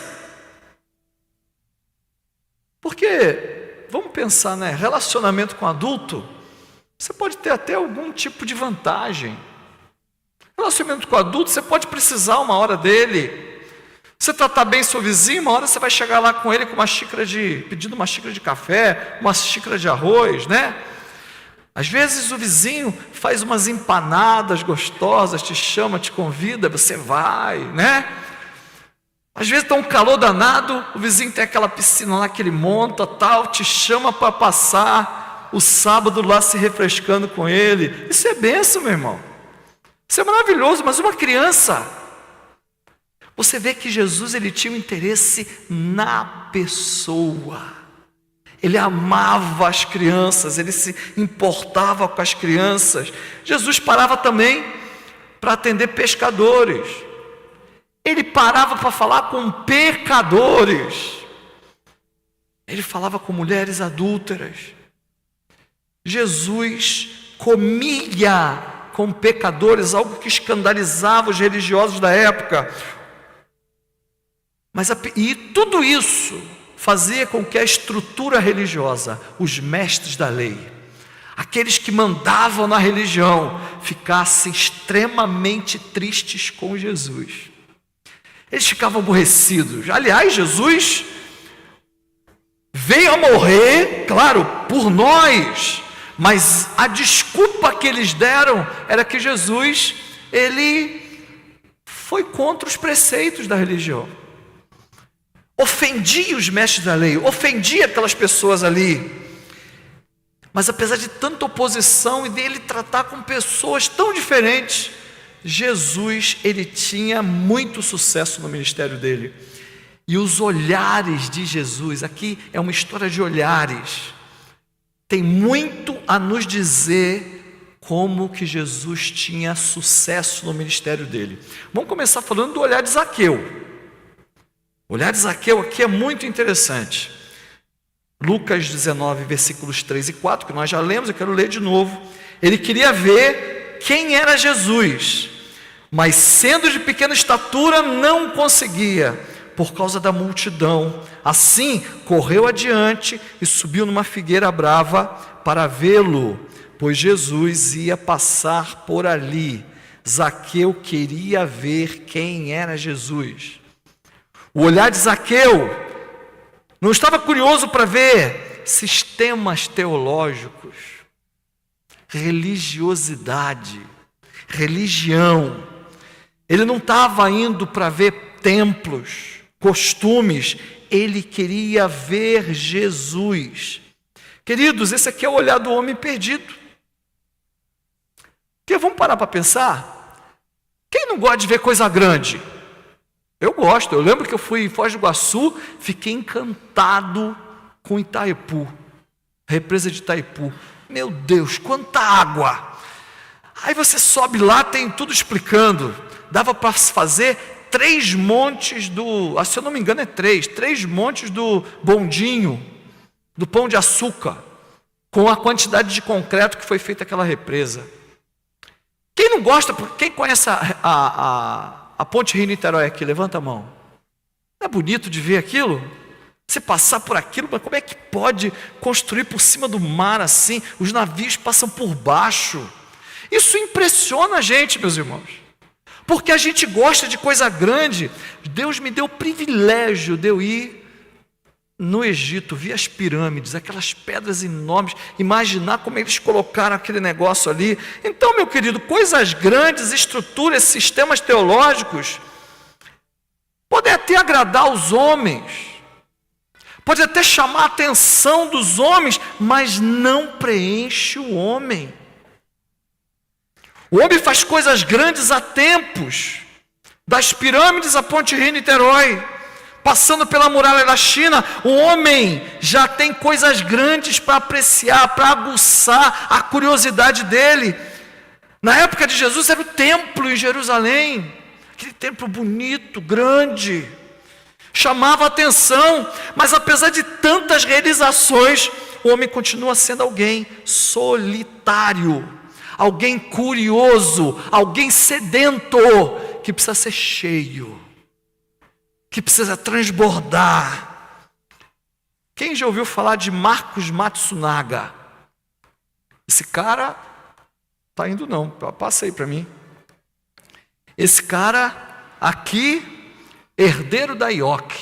porque, vamos pensar, né? Relacionamento com adulto, você pode ter até algum tipo de vantagem. Relacionamento com adulto, você pode precisar uma hora dele. Você tratar bem seu vizinho, uma hora você vai chegar lá com ele com pedindo uma xícara de café, uma xícara de arroz, né? Às vezes o vizinho faz umas empanadas gostosas, te chama, te convida, você vai, né? Às vezes está um calor danado, o vizinho tem aquela piscina lá que ele monta, tal, te chama para passar o sábado lá se refrescando com ele. Isso é bênção, meu irmão. Isso é maravilhoso, mas uma criança, você vê que Jesus, ele tinha um interesse na pessoa. Ele amava as crianças, ele se importava com as crianças. Jesus parava também para atender pescadores. Ele parava para falar com pecadores. Ele falava com mulheres adúlteras. Jesus comia com pecadores, algo que escandalizava os religiosos da época. E tudo isso fazia com que a estrutura religiosa, os mestres da lei, aqueles que mandavam na religião, ficassem extremamente tristes com Jesus. Eles ficavam aborrecidos. Aliás, Jesus veio a morrer, claro, por nós, mas a desculpa que eles deram era que Jesus, ele foi contra os preceitos da religião. Ofendia os mestres da lei, ofendia aquelas pessoas ali. Mas apesar de tanta oposição e dele tratar com pessoas tão diferentes, Jesus, ele tinha muito sucesso no ministério dele. E os olhares de Jesus, aqui é uma história de olhares, tem muito a nos dizer como que Jesus tinha sucesso no ministério dele. Vamos começar falando do olhar de Zaqueu. O olhar de Zaqueu aqui é muito interessante. Lucas 19, versículos 3 e 4, que nós já lemos, eu quero ler de novo. Ele queria ver quem era Jesus, mas sendo de pequena estatura não conseguia, por causa da multidão. Assim, correu adiante e subiu numa figueira brava para vê-lo, pois Jesus ia passar por ali. Zaqueu queria ver quem era Jesus. O olhar de Zaqueu não estava curioso para ver sistemas teológicos, religiosidade, religião. Ele não estava indo para ver templos, costumes, ele queria ver Jesus. Queridos, esse aqui é o olhar do homem perdido. Porque vamos parar para pensar? Quem não gosta de ver coisa grande? Eu gosto. Eu lembro que eu fui em Foz do Iguaçu, fiquei encantado com Itaipu, represa de Itaipu. Meu Deus, quanta água! Aí você sobe lá, tem tudo explicando. Dava para fazer 3 montes se eu não me engano é 3 montes do bondinho, do Pão de Açúcar, com a quantidade de concreto que foi feita aquela represa. Quem não gosta, quem conhece a Ponte Rio-Niterói aqui, levanta a mão. Não é bonito de ver aquilo? Você passar por aquilo, mas como é que pode construir por cima do mar assim? Os navios passam por baixo. Isso impressiona a gente, meus irmãos. Porque a gente gosta de coisa grande. Deus me deu o privilégio de eu ir no Egito, ver as pirâmides, aquelas pedras enormes, imaginar como eles colocaram aquele negócio ali. Então, meu querido, coisas grandes, estruturas, sistemas teológicos, podem até agradar os homens, pode até chamar a atenção dos homens, mas não preenche o homem. O homem faz coisas grandes há tempos, das pirâmides à Ponte Rio-Niterói, passando pela muralha da China, o homem já tem coisas grandes para apreciar, para aguçar a curiosidade dele. Na época de Jesus era o templo em Jerusalém, aquele templo bonito, grande, chamava a atenção, mas apesar de tantas realizações, o homem continua sendo alguém solitário, alguém curioso, alguém sedento, que precisa ser cheio, que precisa transbordar. Quem já ouviu falar de Marcos Matsunaga? Esse cara, tá indo não, passa aí para mim. Esse cara aqui, herdeiro da IOC,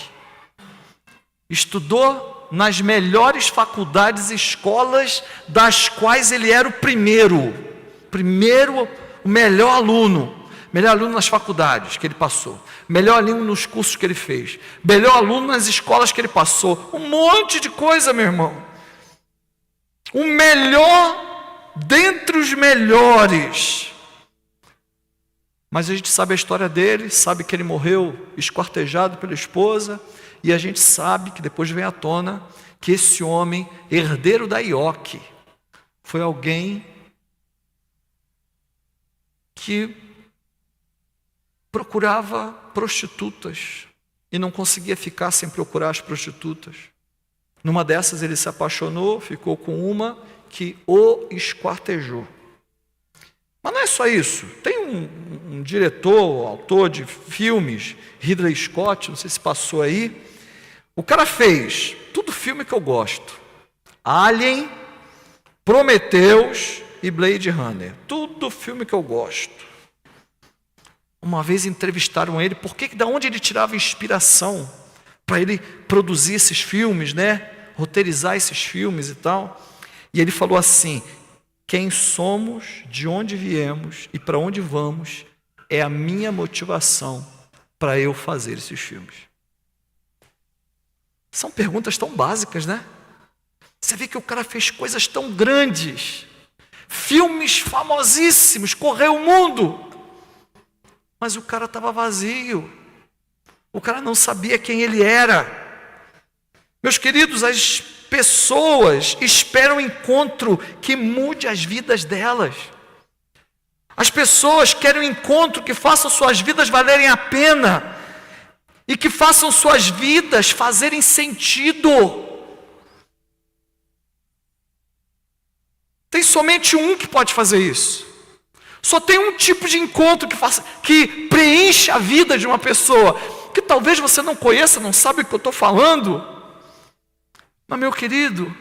estudou nas melhores faculdades e escolas, das quais ele era o melhor aluno nas faculdades que ele passou, melhor aluno nos cursos que ele fez, melhor aluno nas escolas que ele passou, um monte de coisa, meu irmão. O melhor dentre os melhores. Mas a gente sabe a história dele, sabe que ele morreu esquartejado pela esposa, e a gente sabe que depois vem à tona que esse homem, herdeiro da IOC, foi alguém que procurava prostitutas e não conseguia ficar sem procurar as prostitutas. Numa dessas ele se apaixonou, ficou com uma que o esquartejou. Mas não é só isso. Tem um diretor, autor de filmes, Ridley Scott, não sei se passou aí. O cara fez tudo filme que eu gosto. Alien, Prometheus e Blade Runner. Tudo filme que eu gosto. Uma vez entrevistaram ele, da onde ele tirava inspiração para ele produzir esses filmes, né? Roteirizar esses filmes e tal. E ele falou assim: quem somos, de onde viemos e para onde vamos é a minha motivação para eu fazer esses filmes. São perguntas tão básicas, né? Você vê que o cara fez coisas tão grandes, filmes famosíssimos, correu o mundo, mas o cara estava vazio, o cara não sabia quem ele era. Meus queridos, as pessoas esperam um encontro que mude as vidas delas. As pessoas querem um encontro que faça suas vidas valerem a pena e que façam suas vidas fazerem sentido. Tem somente um que pode fazer isso. Só tem um tipo de encontro que preenche a vida de uma pessoa, que talvez você não conheça, não sabe o que eu estou falando. Mas, meu querido,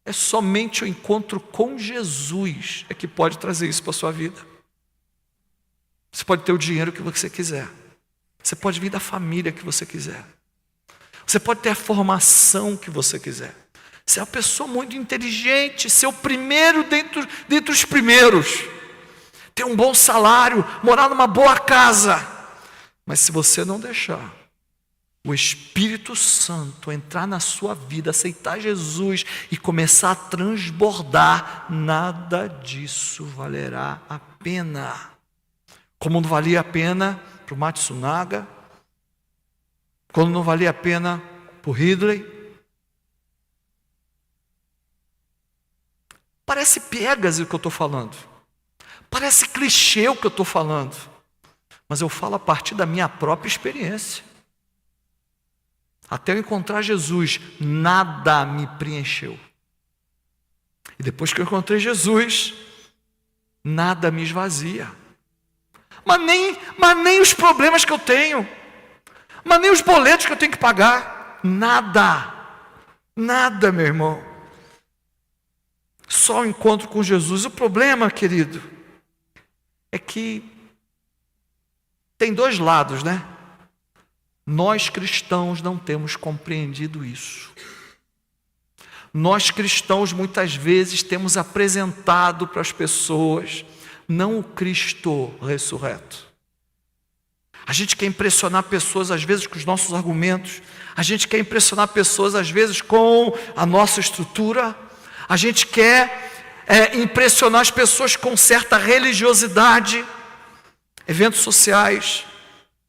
é somente o encontro com Jesus é que pode trazer isso para a sua vida. Você pode ter o dinheiro que você quiser. Você pode vir da família que você quiser. Você pode ter a formação que você quiser. Você é uma pessoa muito inteligente, ser o primeiro dentre os primeiros. Ter um bom salário, morar numa boa casa. Mas se você não deixar o Espírito Santo entrar na sua vida, aceitar Jesus e começar a transbordar, nada disso valerá a pena. Como não valia a pena para o Matsunaga, quando não valia a pena para o Ridley. Parece piegas o que eu estou falando, parece clichê o que eu estou falando, mas eu falo a partir da minha própria experiência. Até eu encontrar Jesus, nada me preencheu. E depois que eu encontrei Jesus, nada me esvazia. Mas nem os problemas que eu tenho, mas nem os boletos que eu tenho que pagar, nada, meu irmão. Só o encontro com Jesus. O problema, querido, é que tem dois lados, né? Nós cristãos não temos compreendido isso. Nós cristãos muitas vezes temos apresentado para as pessoas não o Cristo ressurreto. A gente quer impressionar pessoas às vezes com os nossos argumentos. A gente quer impressionar pessoas às vezes com a nossa estrutura. A gente quer impressionar as pessoas com certa religiosidade, eventos sociais,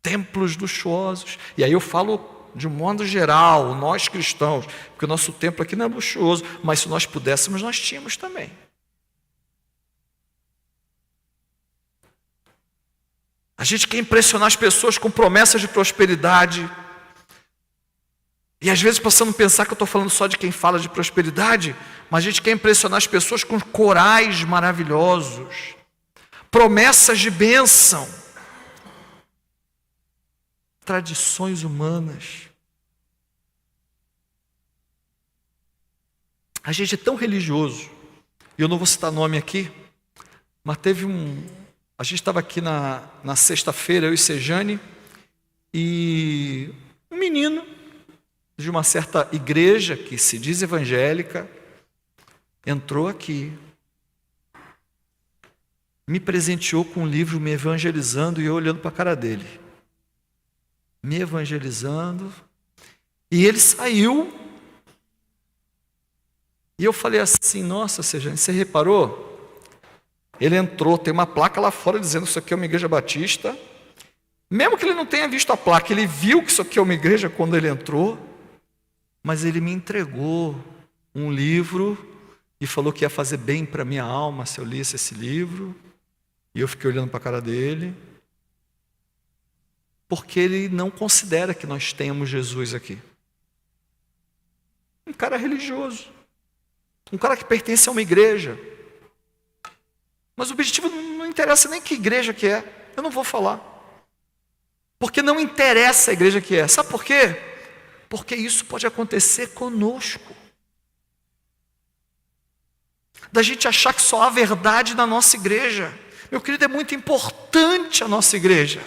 templos luxuosos. E aí eu falo de um modo geral, nós cristãos, porque o nosso templo aqui não é luxuoso, mas se nós pudéssemos, nós tínhamos também. A gente quer impressionar as pessoas com promessas de prosperidade. E às vezes passamos a pensar que eu estou falando só de quem fala de prosperidade, mas a gente quer impressionar as pessoas com corais maravilhosos, promessas de bênção, tradições humanas. A gente é tão religioso, e eu não vou citar nome aqui, mas a gente estava aqui na sexta-feira, eu e Sejane, e um menino de uma certa igreja que se diz evangélica entrou aqui, me presenteou com um livro me evangelizando e eu olhando para a cara dele, me evangelizando, e ele saiu, e eu falei assim: nossa, Sejane, você reparou? Ele entrou, tem uma placa lá fora dizendo que isso aqui é uma igreja batista. Mesmo que ele não tenha visto a placa, ele viu que isso aqui é uma igreja quando ele entrou. Mas ele me entregou um livro e falou que ia fazer bem para a minha alma se eu lisse esse livro. E eu fiquei olhando para a cara dele. Porque ele não considera que nós tenhamos Jesus aqui. Um cara religioso. Um cara que pertence a uma igreja. Mas o objetivo não interessa nem que igreja que é. Eu não vou falar. Porque não interessa a igreja que é. Sabe por quê? Porque isso pode acontecer conosco. Da gente achar que só há verdade na nossa igreja. Meu querido, é muito importante a nossa igreja.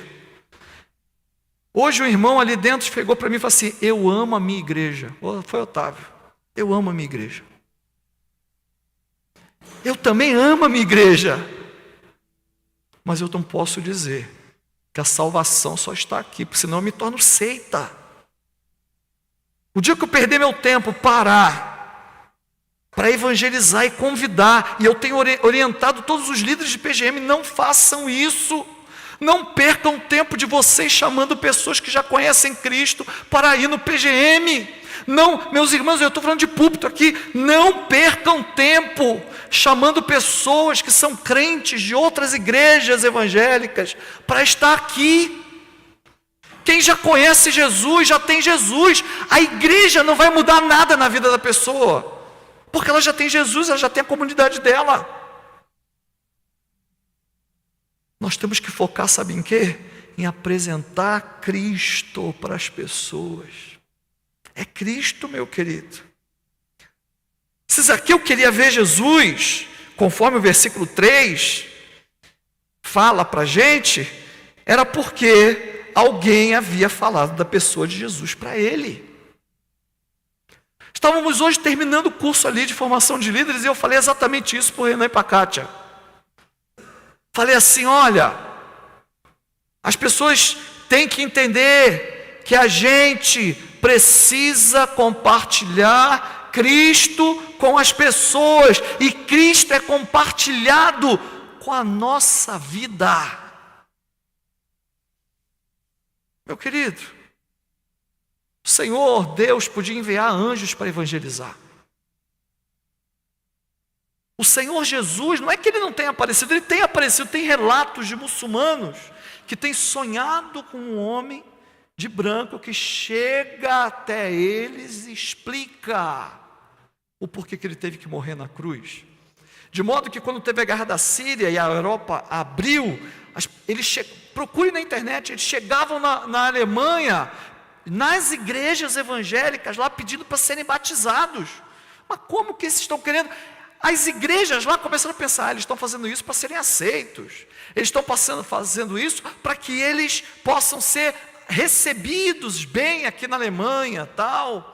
Hoje um irmão ali dentro chegou para mim e falou assim: eu amo a minha igreja. Foi Otávio. Eu amo a minha igreja. Eu também amo a minha igreja. Mas eu não posso dizer que a salvação só está aqui, porque senão eu me torno seita. O dia que eu perder meu tempo, parar para evangelizar e convidar, e eu tenho orientado todos os líderes de PGM, não façam isso. Não percam tempo de vocês chamando pessoas que já conhecem Cristo para ir no PGM. Não, meus irmãos, eu estou falando de púlpito aqui. Não percam tempo chamando pessoas que são crentes de outras igrejas evangélicas para estar aqui. Quem já conhece Jesus, já tem Jesus. A igreja não vai mudar nada na vida da pessoa, porque ela já tem Jesus, ela já tem a comunidade dela. Nós temos que focar, sabe em quê? Em apresentar Cristo para as pessoas. É Cristo, meu querido. Se Zaqueu queria ver Jesus, conforme o versículo 3 fala para a gente, era porque alguém havia falado da pessoa de Jesus para ele. Estávamos hoje terminando o curso ali de formação de líderes e eu falei exatamente isso para o Renan e para a Kátia. Falei assim: olha, as pessoas têm que entender que a gente precisa compartilhar Cristo com as pessoas, e Cristo é compartilhado com a nossa vida. Meu querido, o Senhor Deus podia enviar anjos para evangelizar. O Senhor Jesus, não é que Ele não tenha aparecido, Ele tem aparecido. Tem relatos de muçulmanos que têm sonhado com um homem de branco que chega até eles e explica o porquê que ele teve que morrer na cruz. De modo que quando teve a guerra da Síria e a Europa abriu, procure na internet, eles chegavam na Alemanha, nas igrejas evangélicas lá pedindo para serem batizados. Mas como que eles estão querendo? As igrejas lá começaram a pensar: eles estão fazendo isso para serem aceitos, eles estão fazendo isso para que eles possam ser recebidos bem aqui na Alemanha, tal.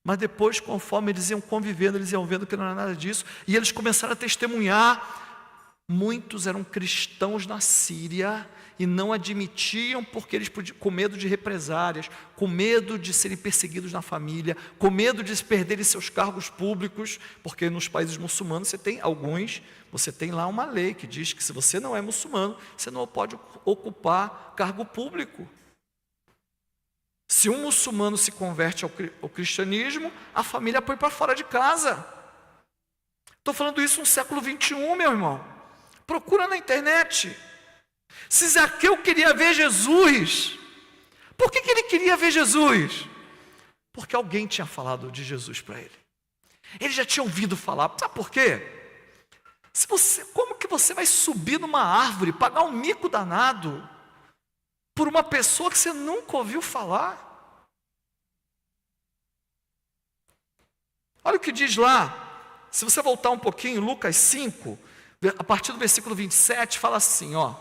Mas depois, conforme eles iam convivendo, eles iam vendo que não era nada disso, e eles começaram a testemunhar. Muitos eram cristãos na Síria e não admitiam, porque eles podiam, com medo de represárias, com medo de serem perseguidos na família, com medo de perderem seus cargos públicos, porque nos países muçulmanos você tem lá uma lei que diz que se você não é muçulmano, você não pode ocupar cargo público. Se um muçulmano se converte ao cristianismo, a família põe para fora de casa. Estou falando isso no século 21, meu irmão. Procura na internet. Se Zaqueu queria ver Jesus, por que ele queria ver Jesus? Porque alguém tinha falado de Jesus para ele. Ele já tinha ouvido falar. Sabe por quê? Como que você vai subir numa árvore, pagar um mico danado por uma pessoa que você nunca ouviu falar? Olha o que diz lá. Se você voltar um pouquinho, Lucas 5, a partir do versículo 27, fala assim, ó.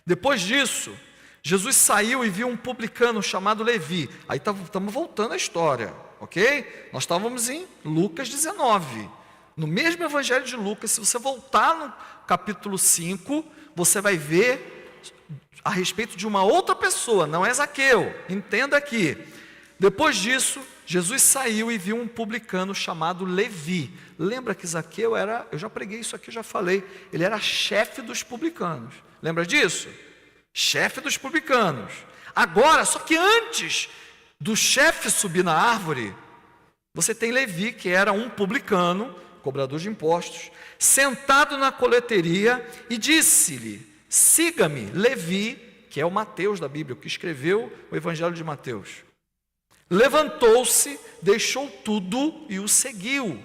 Depois disso, Jesus saiu e viu um publicano chamado Levi. Aí estamos voltando à história, ok? Nós estávamos em Lucas 19. No mesmo evangelho de Lucas, se você voltar no capítulo 5, você vai ver a respeito de uma outra pessoa, não é Zaqueu. Entenda aqui. Depois disso, Jesus saiu e viu um publicano chamado Levi. Lembra que Zaqueu era, eu já preguei isso aqui, já falei, ele era chefe dos publicanos. Lembra disso? Chefe dos publicanos. Agora, só que antes do chefe subir na árvore, você tem Levi, que era um publicano, cobrador de impostos, sentado na coleteria e disse-lhe: siga-me. Levi, que é o Mateus da Bíblia, que escreveu o evangelho de Mateus, levantou-se, deixou tudo e o seguiu.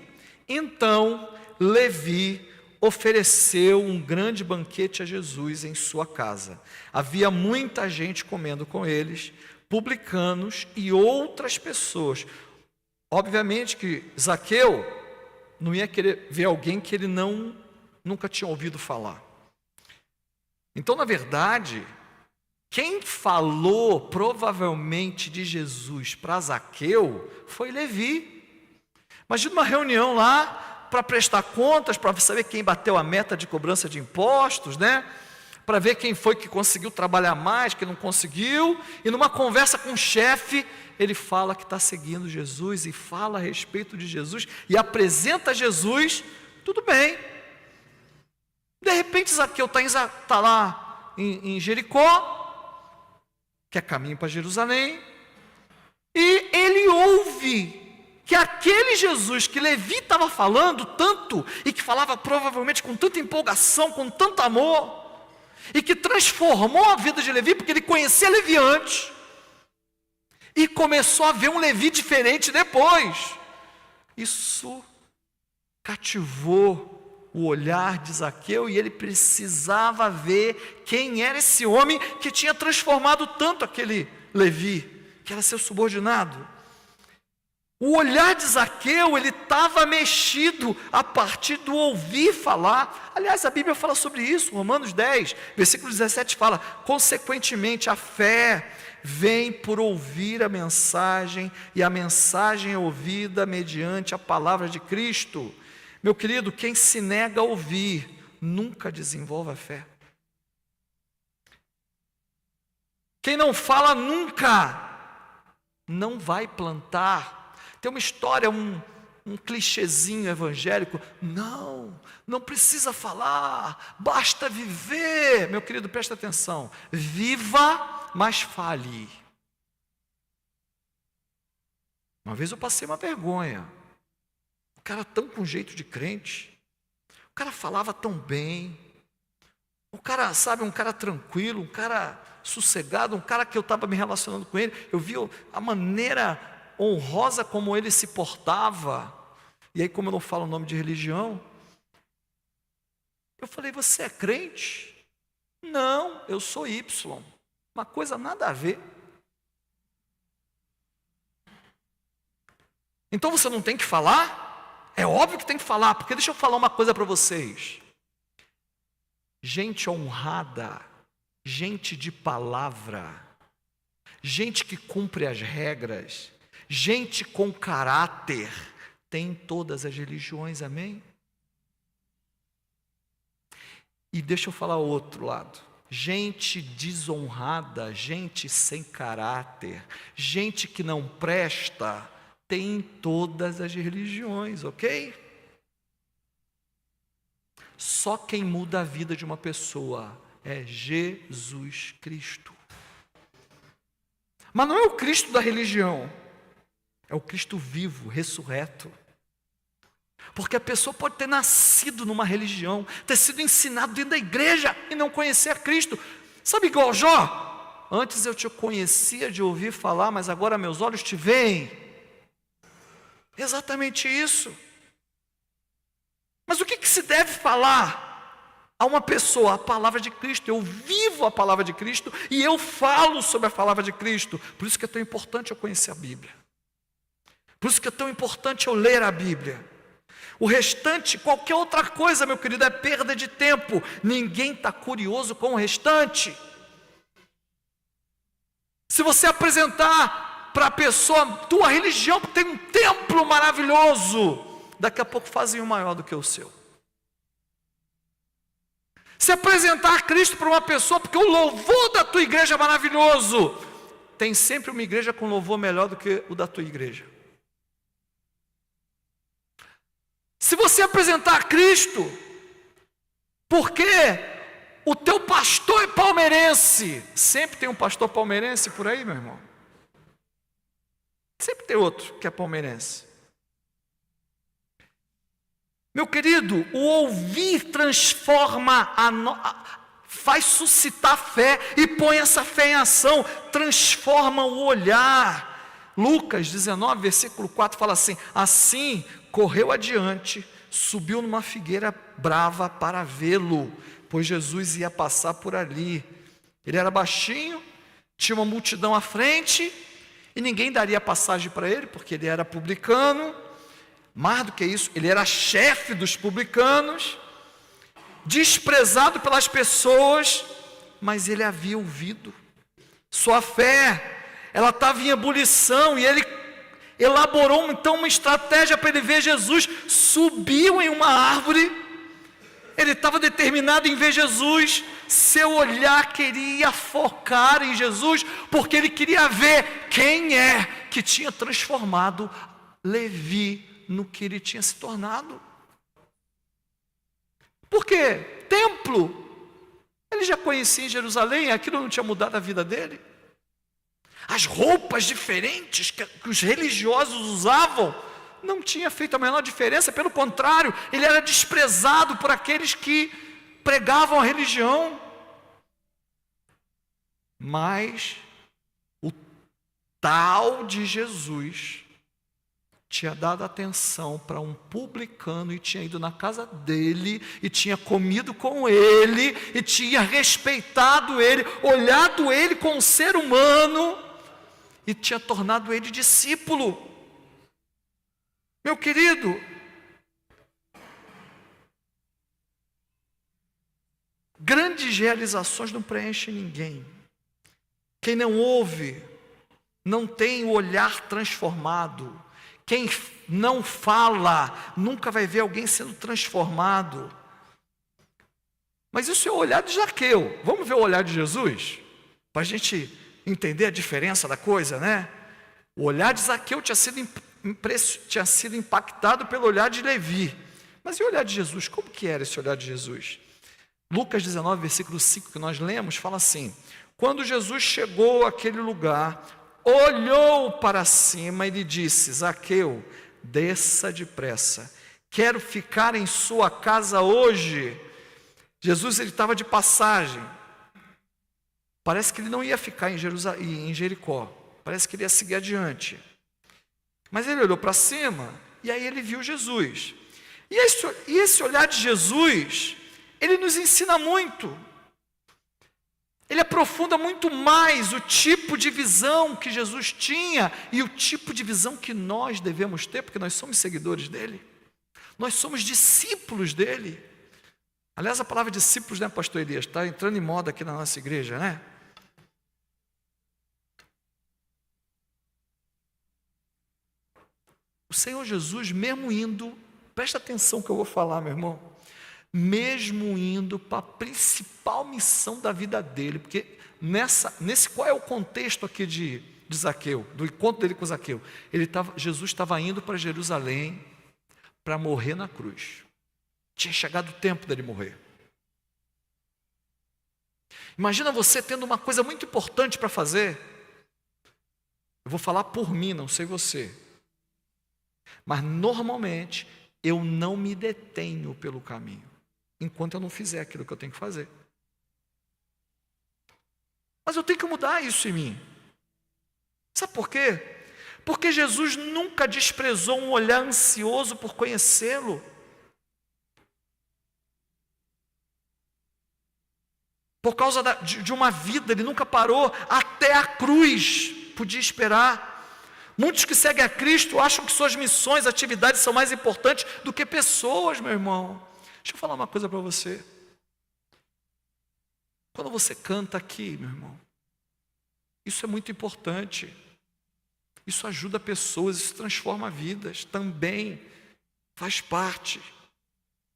Então Levi ofereceu um grande banquete a Jesus em sua casa. Havia muita gente comendo com eles, publicanos e outras pessoas. Obviamente que Zaqueu não ia querer ver alguém que ele nunca tinha ouvido falar. Então, na verdade, quem falou provavelmente de Jesus para Zaqueu foi Levi. Imagina uma reunião lá para prestar contas, para saber quem bateu a meta de cobrança de impostos, né? Para ver quem foi que conseguiu trabalhar mais, quem não conseguiu. E numa conversa com o chefe, ele fala que está seguindo Jesus e fala a respeito de Jesus e apresenta Jesus. Tudo bem. De repente Zaqueu está lá em Jericó, que é caminho para Jerusalém, e ele ouve que aquele Jesus que Levi estava falando tanto, e que falava provavelmente com tanta empolgação, com tanto amor, e que transformou a vida de Levi, porque ele conhecia Levi antes, e começou a ver um Levi diferente depois. Isso cativou o olhar de Zaqueu, e ele precisava ver quem era esse homem que tinha transformado tanto aquele Levi, que era seu subordinado. O olhar de Zaqueu, ele estava mexido a partir do ouvir falar. Aliás, a Bíblia fala sobre isso, Romanos 10, versículo 17 fala: consequentemente a fé vem por ouvir a mensagem, e a mensagem é ouvida mediante a palavra de Cristo. Meu querido, quem se nega a ouvir, nunca desenvolve a fé. Quem não fala nunca, não vai plantar. Tem uma história, um clichêzinho evangélico: não precisa falar, basta viver. Meu querido, presta atenção: viva, mas fale. Uma vez eu passei uma vergonha. O cara tão com jeito de crente, o cara falava tão bem, o cara, sabe, um cara tranquilo, um cara sossegado, um cara que eu estava me relacionando com ele, eu vi a maneira honrosa como ele se portava. E aí, como eu não falo o nome de religião, eu falei: você é crente? Não, eu sou Y. Uma coisa nada a ver. Então você não tem que falar? É óbvio que tem que falar, porque deixa eu falar uma coisa para vocês. Gente honrada, gente de palavra, gente que cumpre as regras, gente com caráter, tem em todas as religiões, amém? E deixa eu falar o outro lado: gente desonrada, gente sem caráter, gente que não presta, tem em todas as religiões, ok? Só quem muda a vida de uma pessoa é Jesus Cristo. Mas não é o Cristo da religião, é o Cristo vivo, ressurreto. Porque a pessoa pode ter nascido numa religião, ter sido ensinado dentro da igreja e não conhecer a Cristo. Sabe igual Jó? Antes eu te conhecia de ouvir falar, mas agora meus olhos te veem. Exatamente isso. Mas o que se deve falar a uma pessoa? A palavra de Cristo. Eu vivo a palavra de Cristo e eu falo sobre a palavra de Cristo. Por isso que é tão importante eu conhecer a Bíblia. Por isso que é tão importante eu ler a Bíblia. O restante, qualquer outra coisa, meu querido, é perda de tempo. Ninguém está curioso com o restante. Se você apresentar para a pessoa tua religião, que tem um templo maravilhoso, daqui a pouco fazem um maior do que o seu. Se apresentar Cristo para uma pessoa, porque o louvor da tua igreja é maravilhoso, tem sempre uma igreja com louvor melhor do que o da tua igreja. Se você apresentar Cristo, porque o teu pastor é palmeirense, sempre tem um pastor palmeirense por aí, meu irmão. Sempre tem outro que é palmeirense. Meu querido, o ouvir transforma, faz suscitar fé e põe essa fé em ação, transforma o olhar. Lucas 19, versículo 4 fala assim: assim correu adiante, subiu numa figueira brava para vê-lo, pois Jesus ia passar por ali. Ele era baixinho, tinha uma multidão à frente, e ninguém daria passagem para ele, porque ele era publicano. Mais do que isso, ele era chefe dos publicanos, desprezado pelas pessoas, mas ele havia ouvido. Sua fé, ela estava em ebulição, e ele elaborou então uma estratégia para ele ver Jesus. Subiu em uma árvore, ele estava determinado em ver Jesus. Seu olhar queria focar em Jesus, porque ele queria ver quem é que tinha transformado Levi no que ele tinha se tornado. Por quê? Templo, ele já conhecia em Jerusalém, aquilo não tinha mudado a vida dele. As roupas diferentes que os religiosos usavam não tinha feito a menor diferença, pelo contrário, ele era desprezado por aqueles que pregavam a religião. Mas o tal de Jesus tinha dado atenção para um publicano e tinha ido na casa dele e tinha comido com ele e tinha respeitado ele, olhado ele como um ser humano e tinha tornado ele discípulo. Meu querido, grandes realizações não preenchem ninguém. Quem não ouve não tem o olhar transformado. Quem não fala nunca vai ver alguém sendo transformado. Mas isso é o olhar de Zaqueu. Vamos ver o olhar de Jesus? Para a gente entender a diferença da coisa, né? O olhar de Zaqueu tinha sido impactado pelo olhar de Levi. Mas e o olhar de Jesus? Como que era esse olhar de Jesus? Lucas 19, versículo 5, que nós lemos, fala assim: quando Jesus chegou àquele lugar, olhou para cima e lhe disse: Zaqueu, desça depressa, quero ficar em sua casa hoje. Jesus, ele estava de passagem. Parece que ele não ia ficar em Jericó, parece que ele ia seguir adiante. Mas ele olhou para cima e aí ele viu Jesus. E esse olhar de Jesus, ele nos ensina muito. Ele aprofunda muito mais o tipo de visão que Jesus tinha e o tipo de visão que nós devemos ter, porque nós somos seguidores dele. Nós somos discípulos dele. Aliás, a palavra discípulos, né, pastor Elias, está entrando em moda aqui na nossa igreja, né? O Senhor Jesus, mesmo indo, presta atenção que eu vou falar, meu irmão, mesmo indo para a principal missão da vida dele, porque qual é o contexto aqui de Zaqueu, do encontro dele com Zaqueu? Jesus estava indo para Jerusalém para morrer na cruz. Tinha chegado o tempo dele morrer. Imagina você tendo uma coisa muito importante para fazer, Eu vou falar por mim, não sei você. Mas normalmente eu não me detenho pelo caminho, enquanto eu não fizer aquilo que eu tenho que fazer. Mas eu tenho que mudar isso em mim. Sabe por quê? Porque Jesus nunca desprezou um olhar ansioso por conhecê-lo. Por causa de uma vida, ele nunca parou, até a cruz podia esperar. Muitos que seguem a Cristo acham que suas missões, atividades são mais importantes do que pessoas, meu irmão. Deixa eu falar uma coisa para você. Quando você canta aqui, meu irmão, isso é muito importante. Isso ajuda pessoas, isso transforma vidas, também faz parte.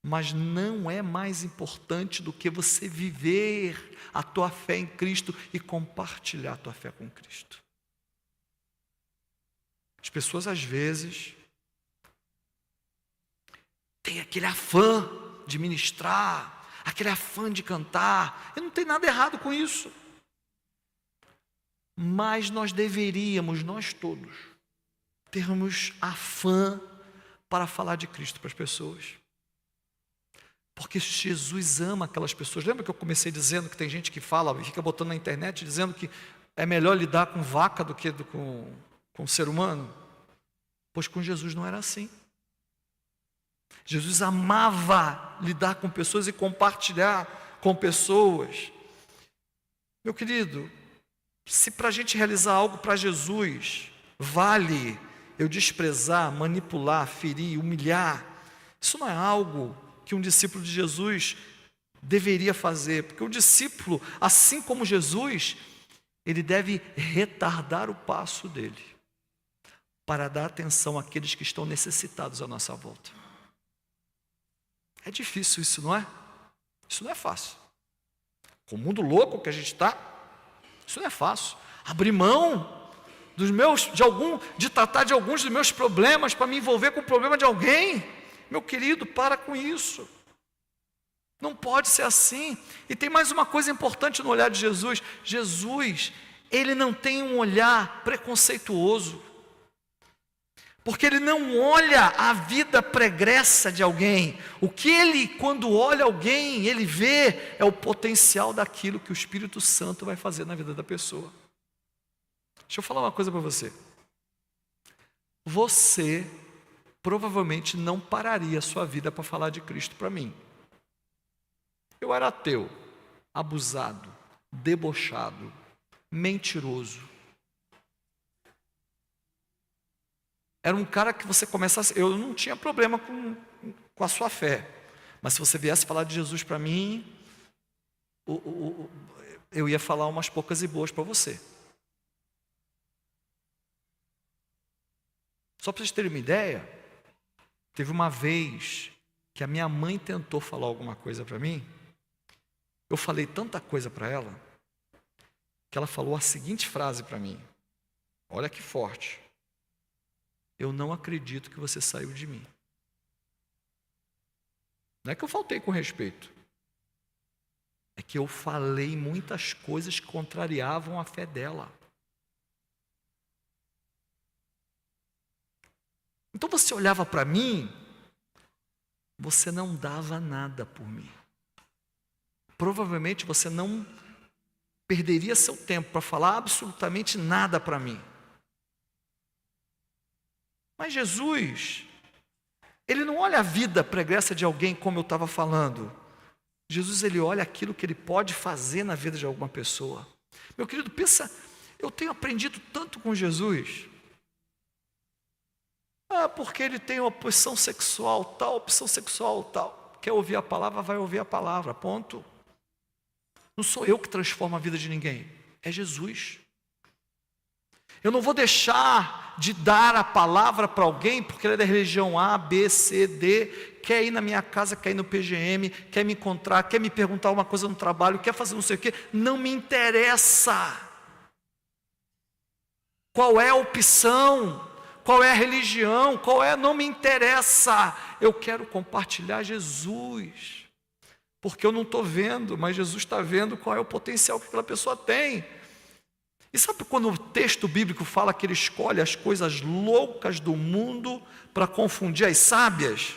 Mas não é mais importante do que você viver a tua fé em Cristo e compartilhar a tua fé com Cristo. As pessoas às vezes têm aquele afã de ministrar, aquele afã de cantar, e não tem nada errado com isso. Mas nós deveríamos, nós todos, termos afã para falar de Cristo para as pessoas. Porque Jesus ama aquelas pessoas. Lembra que eu comecei dizendo que tem gente que fala e fica botando na internet dizendo que é melhor lidar com vaca do que com ser humano? Pois com Jesus não era assim. Jesus amava lidar com pessoas e compartilhar com pessoas. Meu querido, se para a gente realizar algo para Jesus vale eu desprezar, manipular, ferir, humilhar, isso não é algo que um discípulo de Jesus deveria fazer, porque o discípulo, assim como Jesus, ele deve retardar o passo dele para dar atenção àqueles que estão necessitados à nossa volta. É difícil isso, não é? Isso não é fácil. Com o mundo louco que a gente está, isso não é fácil. Abrir mão de tratar de alguns dos meus problemas para me envolver com o problema de alguém. Meu querido, para com isso. Não pode ser assim. E tem mais uma coisa importante no olhar de Jesus. Jesus, ele não tem um olhar preconceituoso. Porque ele não olha a vida pregressa de alguém. O que ele, quando olha alguém, ele vê é o potencial daquilo que o Espírito Santo vai fazer na vida da pessoa. Deixa eu falar uma coisa para você. Você provavelmente não pararia a sua vida para falar de Cristo para mim. Eu era ateu, abusado, debochado, mentiroso. Era um cara que você começasse... Eu não tinha problema com a sua fé. Mas se você viesse falar de Jesus para mim, eu ia falar umas poucas e boas para você. Só para vocês terem uma ideia, teve uma vez que a minha mãe tentou falar alguma coisa para mim. Eu falei tanta coisa para ela, que ela falou a seguinte frase para mim. Olha que forte. Eu não acredito que você saiu de mim. Não é que eu faltei com respeito. É que eu falei muitas coisas que contrariavam a fé dela. Então você olhava para mim, você não dava nada por mim. Provavelmente você não perderia seu tempo para falar absolutamente nada para mim. Mas Jesus, ele não olha a vida pregressa de alguém como eu estava falando. Jesus, ele olha aquilo que ele pode fazer na vida de alguma pessoa. Meu querido, pensa, eu tenho aprendido tanto com Jesus. Porque ele tem uma opção sexual tal. Quer ouvir a palavra, vai ouvir a palavra, ponto. Não sou eu que transformo a vida de ninguém, é Jesus. Eu não vou deixar de dar a palavra para alguém porque ele é da religião A, B, C, D, quer ir na minha casa, quer ir no PGM, quer me encontrar, quer me perguntar uma coisa no trabalho, quer fazer não sei o quê. Não me interessa qual é a opção, qual é a religião, não me interessa. Eu quero compartilhar Jesus, porque eu não estou vendo, mas Jesus está vendo qual é o potencial que aquela pessoa tem. E sabe quando o texto bíblico fala que ele escolhe as coisas loucas do mundo para confundir as sábias?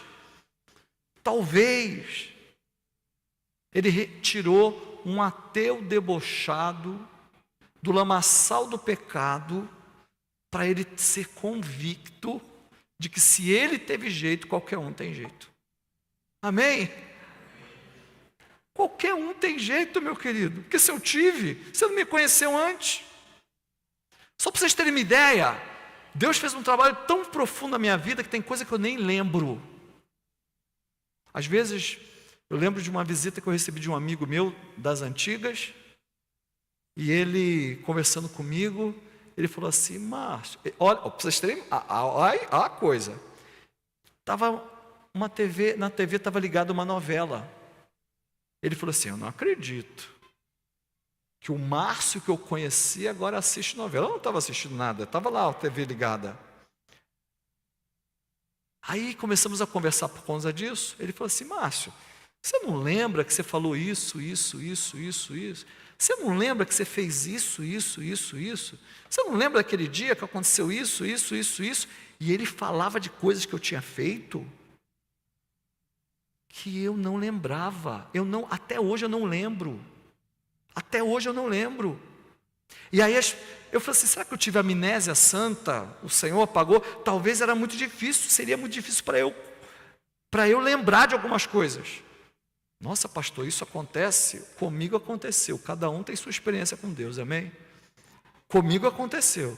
Talvez ele retirou um ateu debochado do lamaçal do pecado para ele ser convicto de que se ele teve jeito, qualquer um tem jeito. Amém? Qualquer um tem jeito, meu querido. Porque se eu tive, você não me conheceu antes. Só para vocês terem uma ideia, Deus fez um trabalho tão profundo na minha vida que tem coisa que eu nem lembro. Às vezes, eu lembro de uma visita que eu recebi de um amigo meu das antigas, e ele, conversando comigo, ele falou assim: Márcio, olha, para vocês terem a coisa. Tava uma TV, na TV estava ligada uma novela. Ele falou assim: eu não acredito que o Márcio que eu conheci agora assiste novela. Eu não estava assistindo nada, estava lá a TV ligada. Aí começamos a conversar por conta disso. Ele falou assim: Márcio, você não lembra que você falou isso? Você não lembra que você fez isso? Você não lembra daquele dia que aconteceu isso? E ele falava de coisas que eu tinha feito que eu não lembrava. Até hoje eu não lembro. E aí eu falei assim: será que eu tive amnésia santa? O Senhor apagou? Talvez era muito difícil, seria muito difícil para eu lembrar de algumas coisas. Nossa, pastor, isso acontece? Comigo aconteceu. Cada um tem sua experiência com Deus, amém? Comigo aconteceu.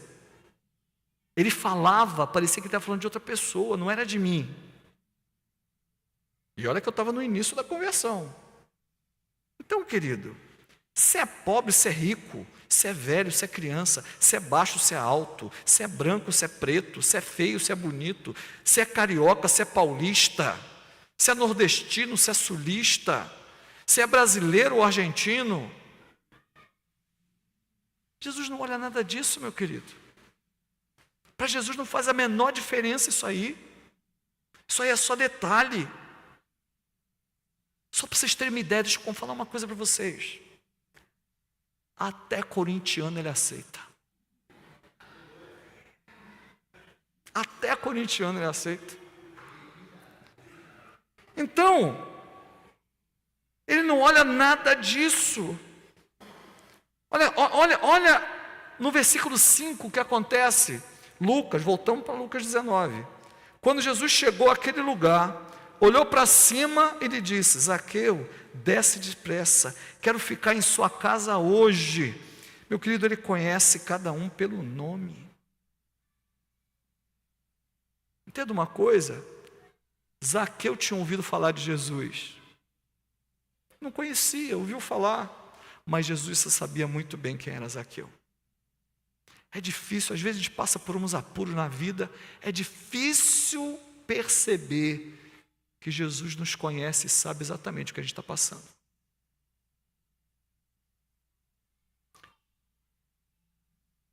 Ele falava, parecia que estava falando de outra pessoa, não era de mim. E olha que eu estava no início da conversão. Então, querido, se é pobre, se é rico, se é velho, se é criança, se é baixo, se é alto, se é branco, se é preto, se é feio, se é bonito, se é carioca, se é paulista, se é nordestino, se é sulista, se é brasileiro ou argentino. Jesus não olha nada disso, meu querido. Para Jesus não faz a menor diferença isso aí. Isso aí é só detalhe. Só para vocês terem uma ideia, deixa eu falar uma coisa para vocês. Até corintiano ele aceita. Até corintiano ele aceita. Então, ele não olha nada disso. Olha no versículo 5 o que acontece. Lucas, voltamos para Lucas 19. Quando Jesus chegou àquele lugar, olhou para cima e lhe disse: Zaqueu, desce depressa, quero ficar em sua casa hoje. Meu querido, ele conhece cada um pelo nome. Entenda uma coisa, Zaqueu tinha ouvido falar de Jesus. Não conhecia, ouviu falar, mas Jesus sabia muito bem quem era Zaqueu. É difícil, às vezes a gente passa por uns apuros na vida, é difícil perceber que Jesus nos conhece e sabe exatamente o que a gente está passando.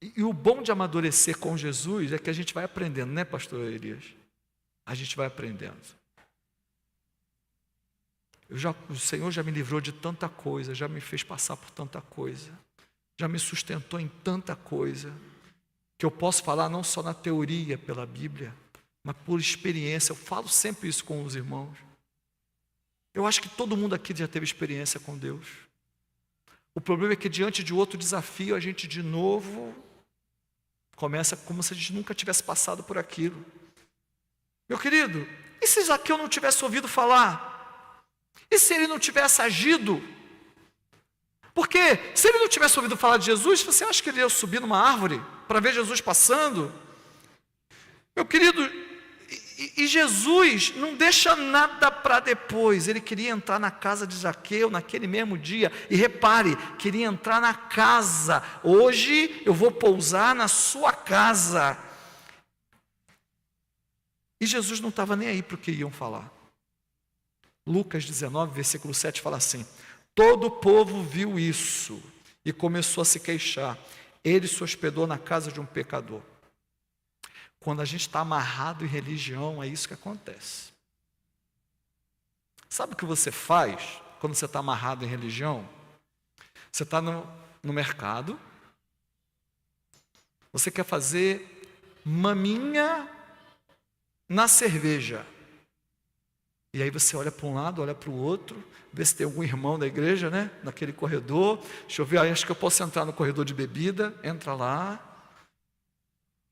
E o bom de amadurecer com Jesus é que a gente vai aprendendo, né, pastor Elias? A gente vai aprendendo. O Senhor já me livrou de tanta coisa, já me fez passar por tanta coisa, já me sustentou em tanta coisa, que eu posso falar não só na teoria pela Bíblia, mas por experiência. Eu falo sempre isso com os irmãos. Eu acho que todo mundo aqui já teve experiência com Deus. O problema é que diante de outro desafio, a gente de novo começa como se a gente nunca tivesse passado por aquilo. Meu querido, e se Zaqueu não tivesse ouvido falar? E se ele não tivesse agido? Porque se ele não tivesse ouvido falar de Jesus, você acha que ele ia subir numa árvore para ver Jesus passando? Meu querido, e Jesus não deixa nada para depois. Ele queria entrar na casa de Zaqueu naquele mesmo dia. E repare, queria entrar na casa. Hoje eu vou pousar na sua casa. E Jesus não estava nem aí para o que iam falar. Lucas 19, versículo 7 fala assim: todo o povo viu isso e começou a se queixar. Ele se hospedou na casa de um pecador. Quando a gente está amarrado em religião, é isso que acontece. Sabe o que você faz quando você está amarrado em religião? Você está no mercado, Você quer fazer maminha na cerveja. E aí você olha para um lado, olha para o outro, vê se tem algum irmão da igreja, né? Naquele corredor. Deixa eu ver, acho que eu posso entrar no corredor de bebida. Entra lá,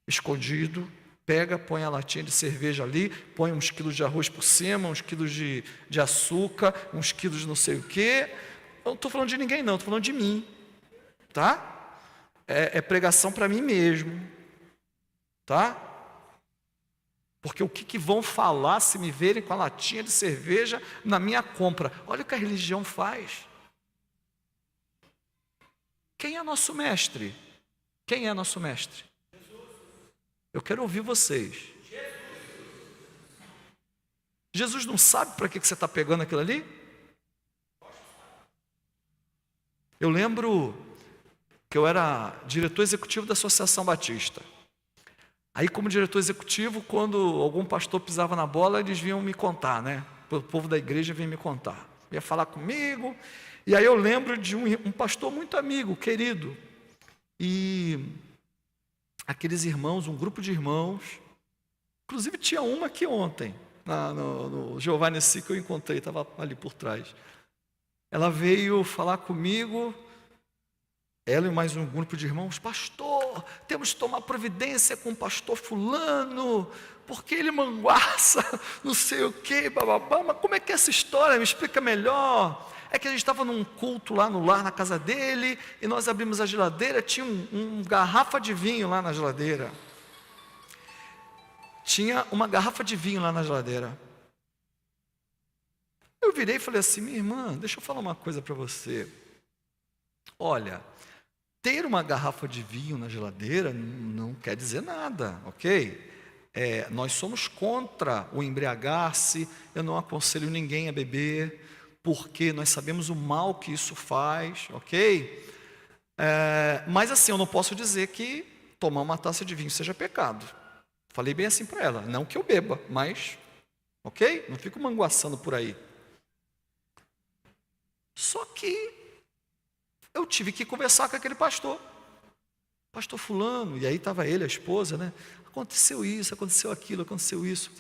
escondido, pega, põe a latinha de cerveja ali, põe uns quilos de arroz por cima, uns quilos de açúcar, uns quilos de não sei o quê. Eu não estou falando de ninguém não, estou falando de mim. Tá? É pregação para mim mesmo. Tá? Porque o que vão falar se me verem com a latinha de cerveja na minha compra? Olha o que a religião faz. Quem é nosso mestre? Quem é nosso mestre? Eu quero ouvir vocês. Jesus não sabe para que você está pegando aquilo ali? Eu lembro que eu era diretor executivo da Associação Batista. Aí, como diretor executivo, quando algum pastor pisava na bola, eles vinham me contar, né? O povo da igreja vinha me contar. Ia falar comigo. E aí eu lembro de um pastor muito amigo, querido. E aqueles irmãos, um grupo de irmãos, inclusive tinha uma aqui ontem, no Giovanni Si, que eu encontrei, estava ali por trás. Ela veio falar comigo, ela e mais um grupo de irmãos: pastor, temos que tomar providência com o pastor fulano, porque ele manguaça, não sei o quê, bababá. Mas como é que é essa história? Me explica melhor. É que a gente estava num culto lá no lar, na casa dele, e nós abrimos a geladeira, tinha uma garrafa de vinho lá na geladeira. Tinha uma garrafa de vinho lá na geladeira. Eu virei e falei assim: minha irmã, deixa eu falar uma coisa para você. Olha, ter uma garrafa de vinho na geladeira não quer dizer nada, ok? Nós somos contra o embriagar-se, eu não aconselho ninguém a beber, porque nós sabemos o mal que isso faz, ok? Mas assim, eu não posso dizer que tomar uma taça de vinho seja pecado. Falei bem assim para ela, não que eu beba, mas, ok? Não fico manguaçando por aí. Só que eu tive que conversar com aquele pastor fulano, e aí estava ele, a esposa, né? Aconteceu isso, aconteceu aquilo, aconteceu isso.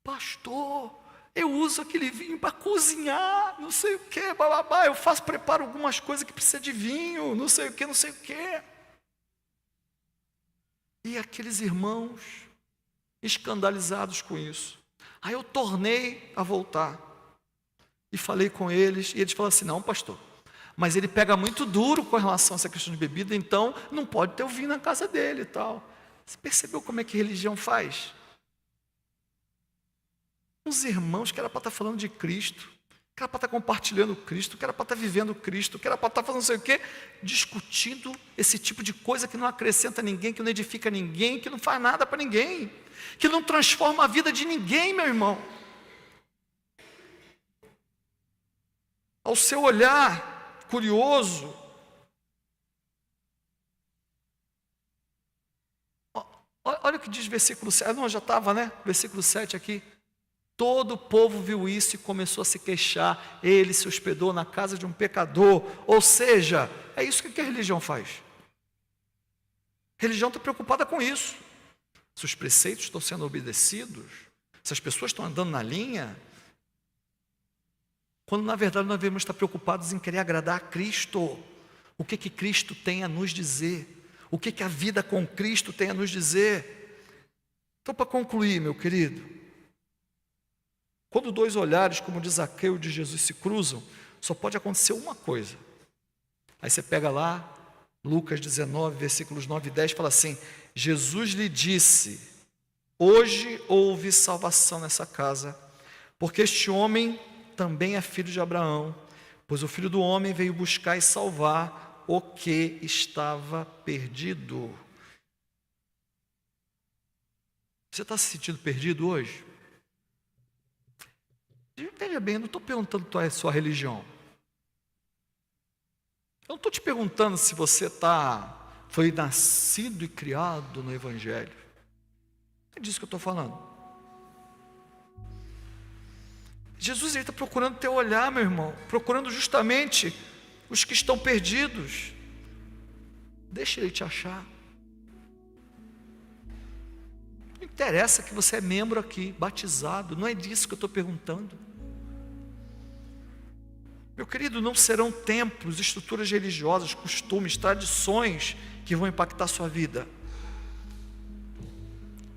Pastor, eu uso aquele vinho para cozinhar, não sei o que, bababá, eu preparo algumas coisas que precisa de vinho, não sei o que, não sei o que. E aqueles irmãos escandalizados com isso. Aí eu tornei a voltar e falei com eles, e eles falaram assim: não, pastor, mas ele pega muito duro com relação a essa questão de bebida, então não pode ter o vinho na casa dele e tal. Você percebeu como é que a religião faz? Uns irmãos que era para estar falando de Cristo, que era para estar compartilhando Cristo, que era para estar vivendo Cristo, que era para estar fazendo não sei o quê, discutindo esse tipo de coisa que não acrescenta ninguém, que não edifica ninguém, que não faz nada para ninguém, que não transforma a vida de ninguém, meu irmão. Ao seu olhar curioso, olha o que diz versículo 7, não, já estava, né? Versículo 7 aqui. Todo o povo viu isso e começou a se queixar. Ele se hospedou na casa de um pecador. Ou seja, é isso que a religião faz. A religião está preocupada com isso. Se os preceitos estão sendo obedecidos, se as pessoas estão andando na linha, quando na verdade nós devemos estar preocupados em querer agradar a Cristo. O que Cristo tem a nos dizer? O que a vida com Cristo tem a nos dizer? Então, para concluir, meu querido, quando dois olhares, como diz Zaqueu, de Jesus se cruzam, só pode acontecer uma coisa. Aí você pega lá, Lucas 19, versículos 9 e 10, fala assim: Jesus lhe disse: hoje houve salvação nessa casa, porque este homem também é filho de Abraão, pois o Filho do Homem veio buscar e salvar o que estava perdido. Você está se sentindo perdido hoje? Veja bem, eu não estou perguntando qual é a sua religião. Eu não estou te perguntando se você foi nascido e criado no Evangelho. É disso que eu estou falando. Jesus está procurando teu olhar, meu irmão, procurando justamente os que estão perdidos. Deixa ele te achar. interessa que você é membro aqui, batizado, não é disso que eu estou perguntando. Meu querido, não serão templos, estruturas religiosas, costumes, tradições que vão impactar a sua vida.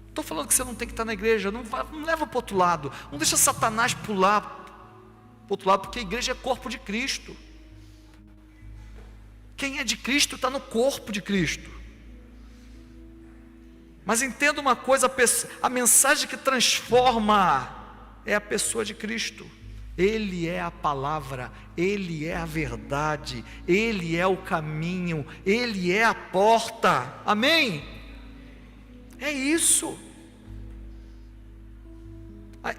Estou falando que você não tem que estar na igreja, não leva para o outro lado, não deixa Satanás pular para o outro lado, porque a igreja é corpo de Cristo. Quem é de Cristo está no corpo de Cristo. Mas entenda uma coisa, a mensagem que transforma é a pessoa de Cristo. Ele é a palavra, Ele é a verdade, Ele é o caminho, Ele é a porta. Amém? É isso.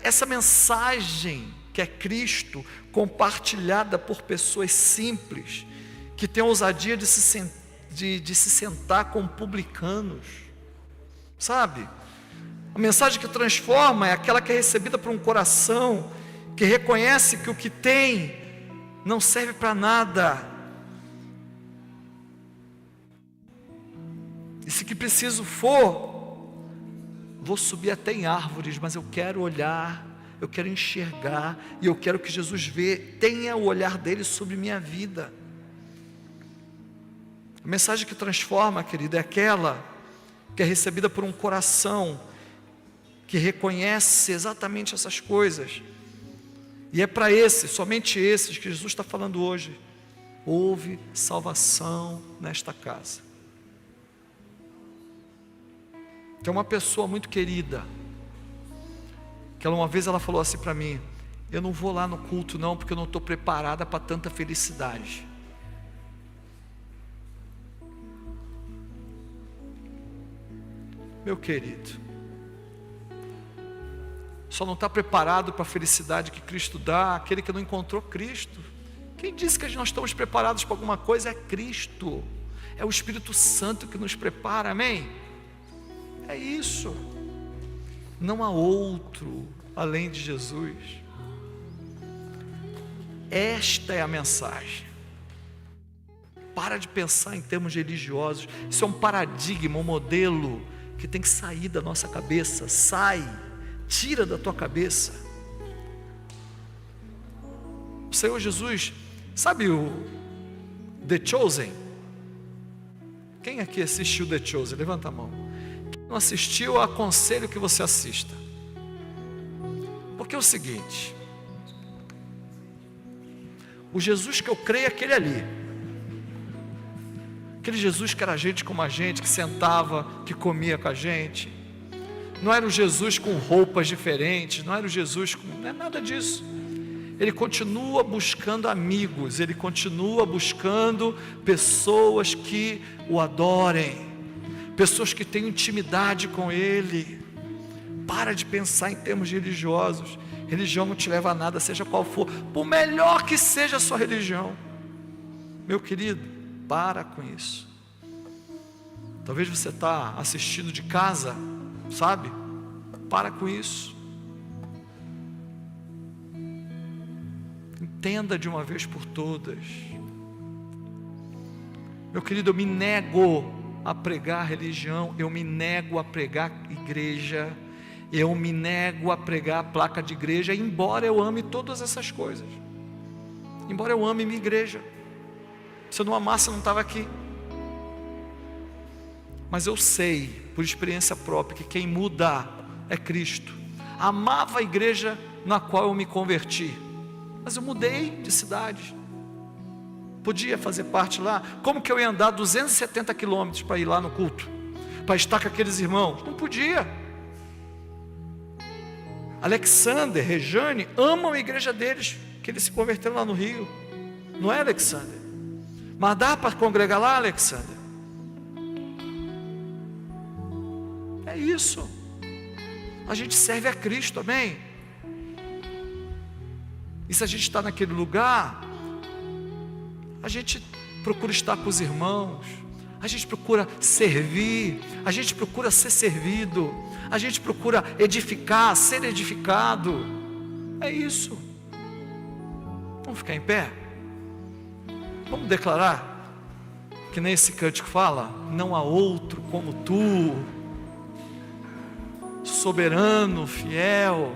Essa mensagem que é Cristo, compartilhada por pessoas simples, que têm ousadia de se sentar com publicanos, sabe? A mensagem que transforma é aquela que é recebida por um coração que reconhece que o que tem não serve para nada, e se que preciso for, vou subir até em árvores, mas eu quero olhar, eu quero enxergar, e eu quero que Jesus tenha o olhar dele sobre minha vida. A mensagem que transforma, querido, é aquela que é recebida por um coração que reconhece exatamente essas coisas. E é para somente esses que Jesus está falando hoje. Houve salvação nesta casa. Tem uma pessoa muito querida, que uma vez ela falou assim para mim: eu não vou lá no culto não, porque eu não estou preparada para tanta felicidade. Meu querido, só não está preparado para a felicidade que Cristo dá aquele que não encontrou Cristo. Quem disse que nós estamos preparados para alguma coisa é Cristo, é o Espírito Santo que nos prepara, amém? É isso, não há outro além de Jesus. Esta é a mensagem. Para de pensar em termos religiosos, isso é um paradigma, um modelo que tem que sair da nossa cabeça. Tira da tua cabeça. O Senhor Jesus, sabe o The Chosen? Quem aqui assistiu The Chosen? Levanta a mão. Quem não assistiu, eu aconselho que você assista. Porque é o seguinte: o Jesus que eu creio é aquele ali, aquele Jesus que era gente como a gente, que sentava, que comia com a gente. Não era o Jesus com roupas diferentes, não era o Jesus com... não é nada disso. Ele continua buscando amigos, ele continua buscando pessoas que o adorem, pessoas que tenham intimidade com ele. Para de pensar em termos religiosos. Religião não te leva a nada, seja qual for, por melhor que seja a sua religião. Meu querido, para com isso. Talvez você está assistindo de casa, sabe? Para com isso. Entenda de uma vez por todas. Meu querido, eu me nego a pregar religião, eu me nego a pregar igreja, eu me nego a pregar a placa de igreja, embora eu ame todas essas coisas, embora eu ame minha igreja. Se eu não amasse, eu não estava aqui. Mas eu sei, por experiência própria, que quem muda é Cristo. Amava a igreja na qual eu me converti, mas eu mudei de cidade. Podia fazer parte lá. Como que eu ia andar 270 quilômetros para ir lá no culto, para estar com aqueles irmãos? Não podia. Alexander, Rejane amam a igreja deles, que eles se converteram lá no Rio. Não é, Alexander? Mas dá para congregar lá, Alexander? É isso. A gente serve a Cristo, amém? E se a gente está naquele lugar, a gente procura estar com os irmãos, a gente procura servir, a gente procura ser servido, a gente procura edificar, ser edificado. É isso. Vamos ficar em pé? Vamos declarar que nesse cântico fala: não há outro como tu, soberano, fiel.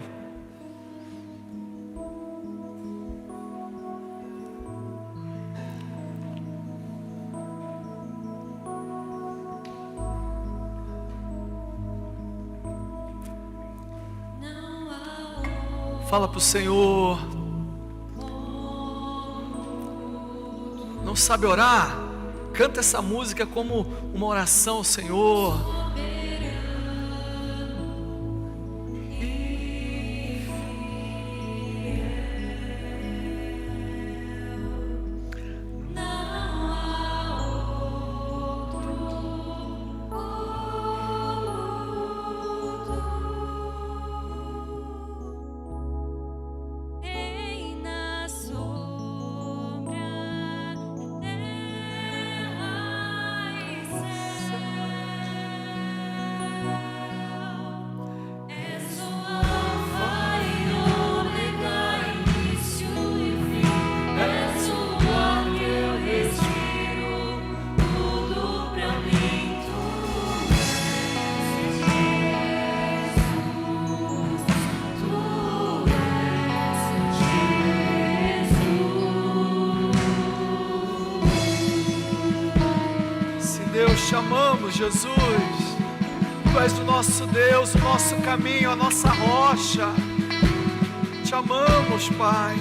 Fala para o Senhor. Não sabe orar? Canta essa música como uma oração ao Senhor. Te amamos, Jesus. Tu és o nosso Deus, o nosso caminho, a nossa rocha. Te amamos, Pai.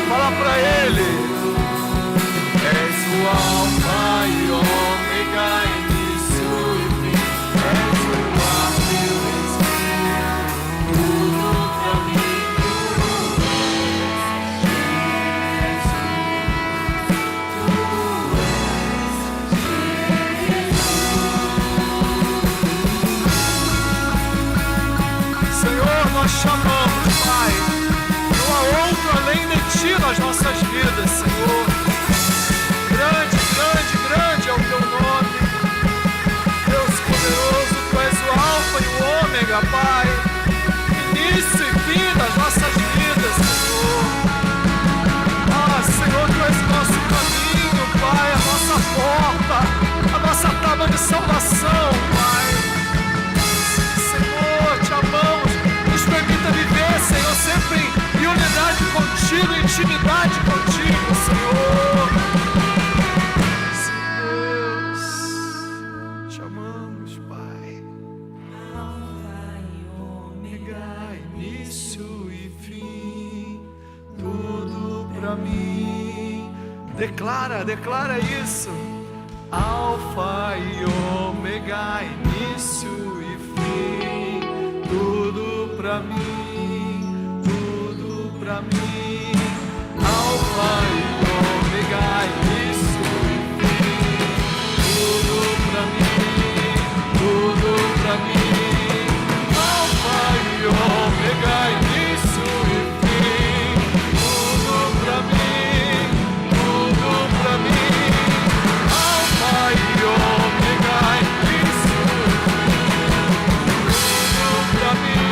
Fala pra Ele. És o Alfa e Ômega, início e fim. És o ar que eu respiro, tudo pra mim. Senhor, nós chamamos, Pai. Não há outro além de Ti nas nossas vidas, Senhor. Grande, grande, grande é o Teu nome. Deus poderoso, Tu és o Alfa e o Ômega, Pai. Início e fim das nossas vidas, Senhor. Ah, Senhor, Tu és o nosso caminho, Pai, a nossa porta, a nossa tábua de salvação, Pai. Senhor, Te amamos. Nos permita viver, Senhor, sempre em unidade contigo, intimidade contigo, Senhor. Deus, Te amamos, Pai. Alfa e Ômega, início e fim, tudo pra mim. Declara isso. Alfa e Ômega, início e fim, tudo pra mim, tudo pra mim. Alfa e Ômega, início e fim, tudo pra mim, tudo pra mim. Alfa e Ômega, início e fim, tudo pra mim, tudo pra mim. Alfa e Ômega, início e fim, tudo pra mim.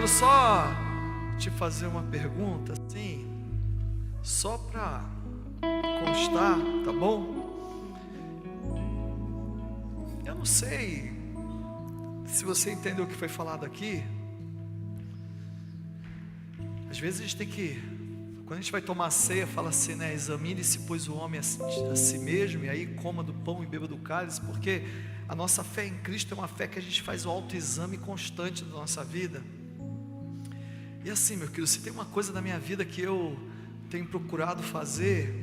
quero só te fazer uma pergunta, assim, só para constar, tá bom? Eu não sei se você entendeu o que foi falado aqui. Às vezes a gente tem que, quando a gente vai tomar ceia, fala assim, né? Examine-se, pois, o homem a si mesmo, e aí coma do pão e beba do cálice, porque a nossa fé em Cristo é uma fé que a gente faz o autoexame constante da nossa vida. E assim, meu querido, se tem uma coisa na minha vida que eu tenho procurado fazer,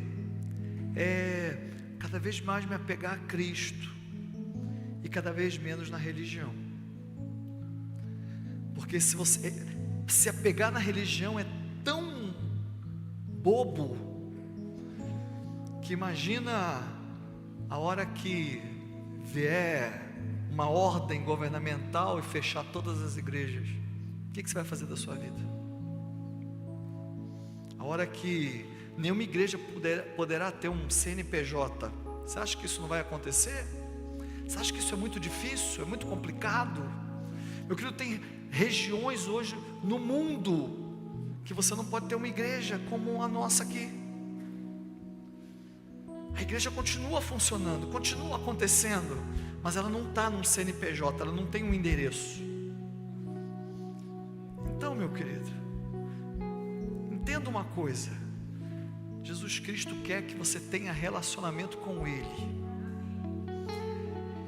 é cada vez mais me apegar a Cristo e cada vez menos na religião. Porque se você se apegar na religião é tão bobo, que imagina a hora que vier uma ordem governamental e fechar todas as igrejas, o que você vai fazer da sua vida? A hora que nenhuma igreja poderá ter um CNPJ, você acha que isso não vai acontecer? Você acha que isso é muito difícil, é muito complicado? Meu querido, tem regiões hoje no mundo que você não pode ter uma igreja como a nossa aqui. A igreja continua funcionando, continua acontecendo, mas ela não está num CNPJ, ela não tem um endereço. Então, meu querido, entenda uma coisa: Jesus Cristo quer que você tenha relacionamento com Ele.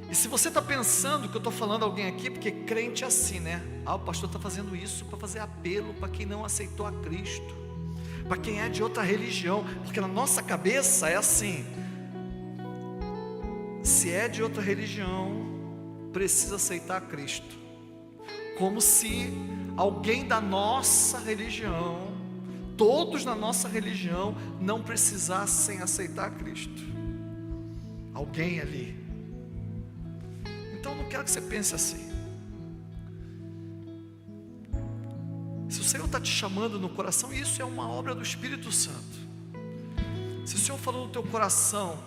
E se você está pensando que eu estou falando a alguém aqui, porque crente é assim, né? O pastor está fazendo isso para fazer apelo para quem não aceitou a Cristo, para quem é de outra religião, porque na nossa cabeça é assim: se é de outra religião, precisa aceitar a Cristo, como se alguém da nossa religião, todos na nossa religião, não precisassem aceitar a Cristo. Alguém ali. Então não quero que você pense assim. Se o Senhor está te chamando no coração, isso é uma obra do Espírito Santo. Se o Senhor falou no teu coração,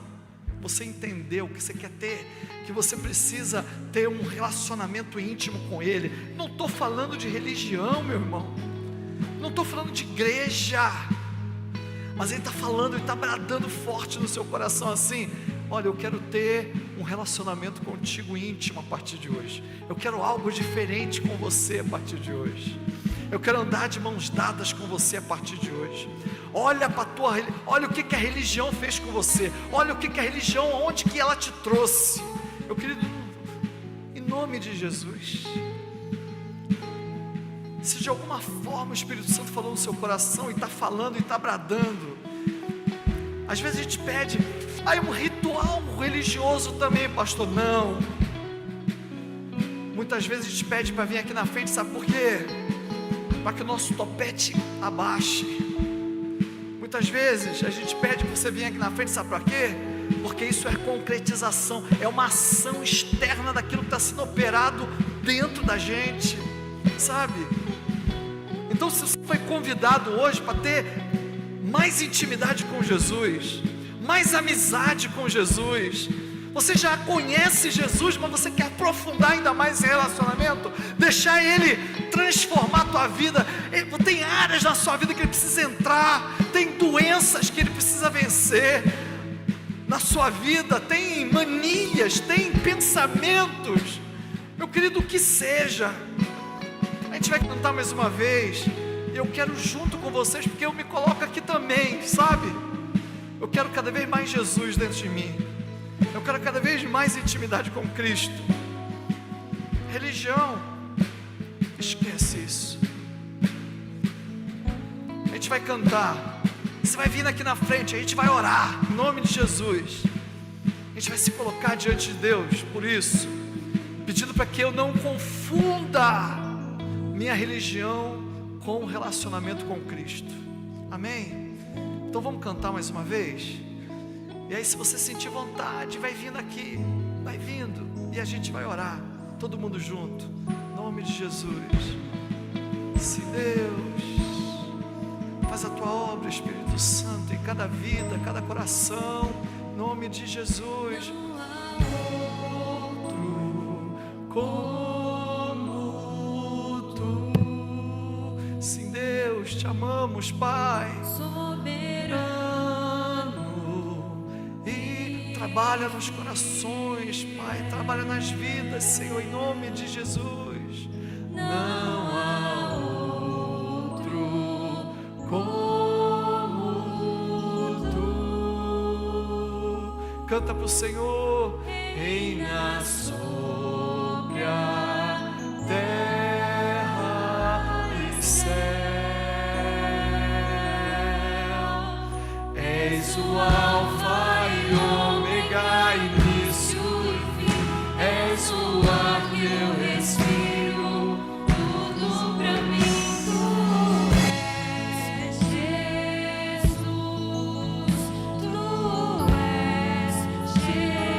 você entendeu que você quer ter, que você precisa ter um relacionamento íntimo com Ele. Não estou falando de religião, meu irmão, não estou falando de igreja, mas Ele está falando, Ele está bradando forte no seu coração assim: olha, eu quero ter um relacionamento contigo íntimo a partir de hoje. Eu quero algo diferente com você a partir de hoje. Eu quero andar de mãos dadas com você a partir de hoje. Olha para olha o que a religião fez com você. Olha o que a religião, onde que ela te trouxe. Meu querido, em nome de Jesus, se de alguma forma o Espírito Santo falou no seu coração e está falando e está bradando, às vezes a gente pede, é um ritual religioso também, pastor. Não. Muitas vezes a gente pede para vir aqui na frente, sabe por quê? Para que o nosso topete abaixe. Muitas vezes a gente pede para você vir aqui na frente, sabe para quê? Porque isso é concretização, é uma ação externa daquilo que está sendo operado dentro da gente, sabe? Então, se você foi convidado hoje para ter mais intimidade com Jesus, mais amizade com Jesus, você já conhece Jesus, mas você quer aprofundar ainda mais esse relacionamento, deixar Ele transformar a tua vida. Tem áreas na sua vida que Ele precisa entrar, tem doenças que Ele precisa vencer na sua vida, tem manias, tem pensamentos, meu querido, o que seja. A gente vai cantar mais uma vez, e eu quero junto com vocês, porque eu me coloco aqui também, sabe? Eu quero cada vez mais Jesus dentro de mim. Eu quero cada vez mais intimidade com Cristo. Religião, esquece isso. A gente vai cantar, você vai vir aqui na frente, a gente vai orar em nome de Jesus. A gente vai se colocar diante de Deus por isso, pedindo para que eu não confunda minha religião com o relacionamento com Cristo. Amém? Então vamos cantar mais uma vez. E aí, se você sentir vontade, vai vindo aqui, vai vindo, e a gente vai orar, todo mundo junto, em nome de Jesus. Se Deus, faz a tua obra, Espírito Santo, em cada vida, cada coração, em nome de Jesus. Outro como tu. te amamos, Pai. soberano E trabalha nos corações, Pai. Trabalha nas vidas, Senhor, em nome de Jesus. Não há outro como tu. Canta pro Senhor. Reina sobre a terra e céu. És o Alfa e Ômega, início e fim. És o ar que eu respiro. tudo pra mim tu és Jesus, tu és Jesus.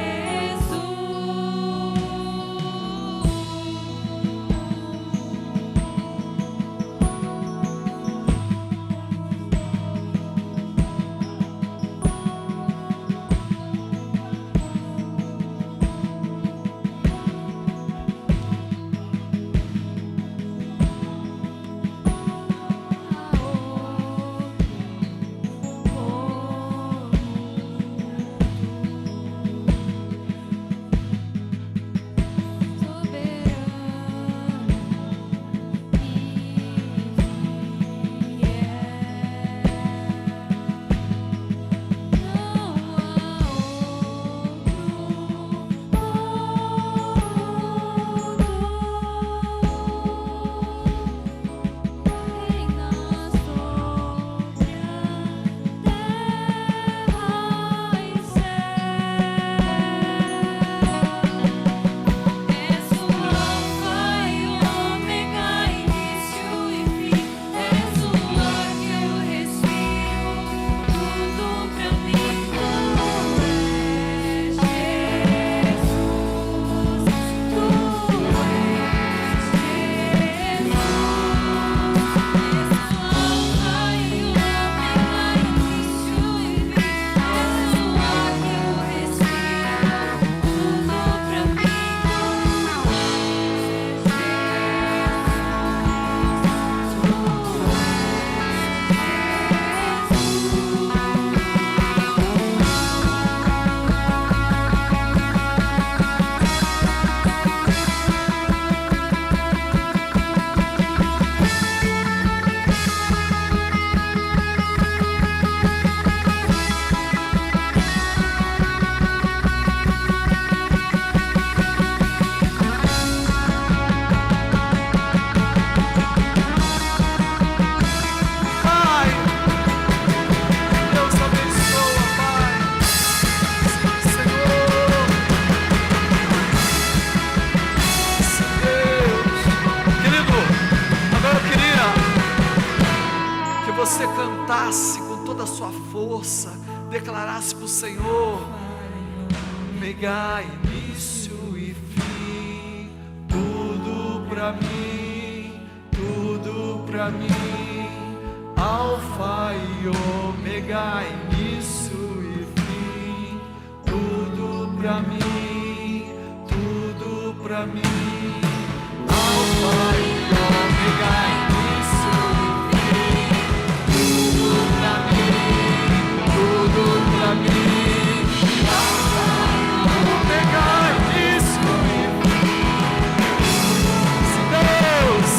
Você cantasse com toda a sua força, declarasse para o Senhor: Omega, início e fim, tudo pra mim, tudo pra mim. Alfa e Ômega, início e fim, tudo pra mim, tudo pra mim. Alfa e Ômega, início e fim, tudo pra mim, tudo pra mim. Alfa e Ômega, início e fim. Se Deus,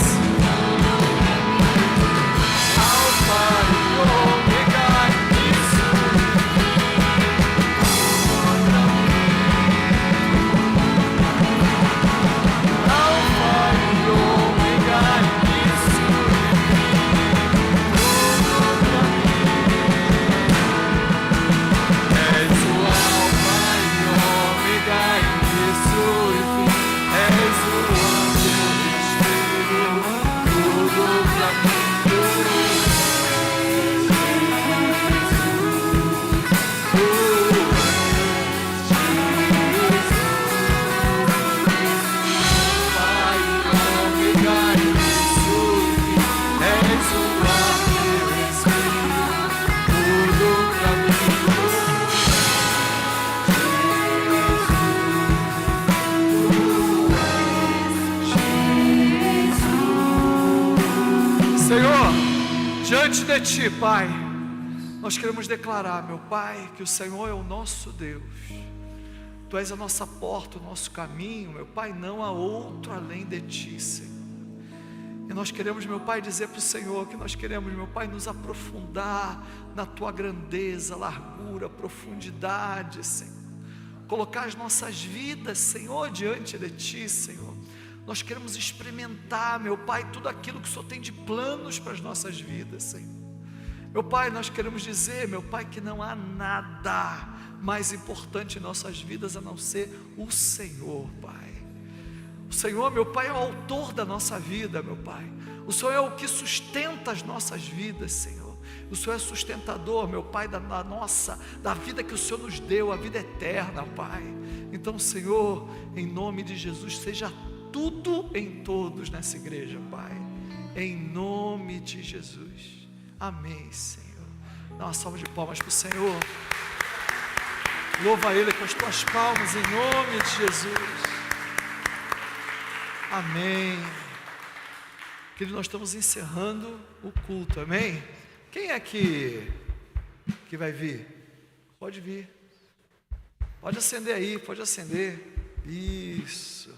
Alfa e Ômega, início e fim, tudo pra mim. Alfa e Ômega, início de Ti, Pai, nós queremos declarar, meu Pai, que o Senhor é o nosso Deus. Tu és a nossa porta, o nosso caminho, meu Pai, não há outro além de Ti, Senhor. E nós queremos, meu Pai, dizer para o Senhor que nós queremos, meu Pai, nos aprofundar na Tua grandeza, largura, profundidade, Senhor. Colocar as nossas vidas, Senhor, diante de Ti, Senhor. Nós queremos experimentar, meu Pai, tudo aquilo que o Senhor tem de planos para as nossas vidas, Senhor. Meu Pai, nós queremos dizer, meu Pai, que não há nada mais importante em nossas vidas a não ser o Senhor, Pai. O Senhor, meu Pai, é o autor da nossa vida, meu Pai. O Senhor é o que sustenta as nossas vidas, Senhor. O Senhor é sustentador, meu Pai, da vida que o Senhor nos deu, a vida eterna, Pai. Então, Senhor, em nome de Jesus, seja tudo em todos nessa igreja, Pai. Em nome de Jesus. Amém, Senhor. Dá uma salva de palmas para o Senhor. Louva Ele com as tuas palmas, em nome de Jesus. Amém. Querido, nós estamos encerrando o culto, amém? Quem é que vai vir? Pode vir. Pode acender aí, pode acender. Isso.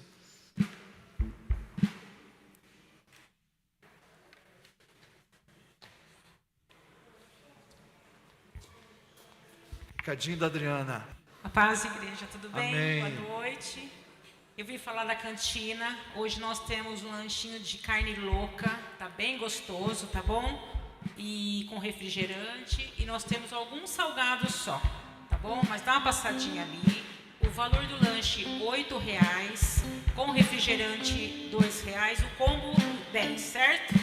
Recadinho da Adriana. A paz, igreja, tudo bem? Amém. Boa noite. Eu vim falar da cantina. Hoje nós temos um lanchinho de carne louca, tá bem gostoso, tá bom? E com refrigerante. E nós temos alguns salgados só, tá bom? Mas dá uma passadinha ali. O valor do lanche R$8, com refrigerante R$2, o combo 10, certo?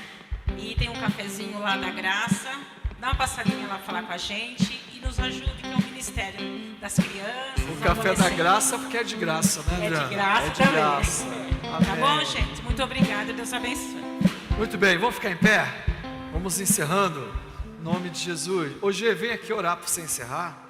E tem um cafezinho lá da Graça. Dá uma passadinha lá falar com a gente e nos ajude, que é o Ministério das Crianças. O café da graça, porque é de graça, né, Adriana? É de graça, é de também. graça. Tá bom, gente? Muito obrigada, Deus abençoe. Muito bem, vamos ficar em pé? Vamos encerrando. Em nome de Jesus. Ô Gê, vem aqui orar para você encerrar.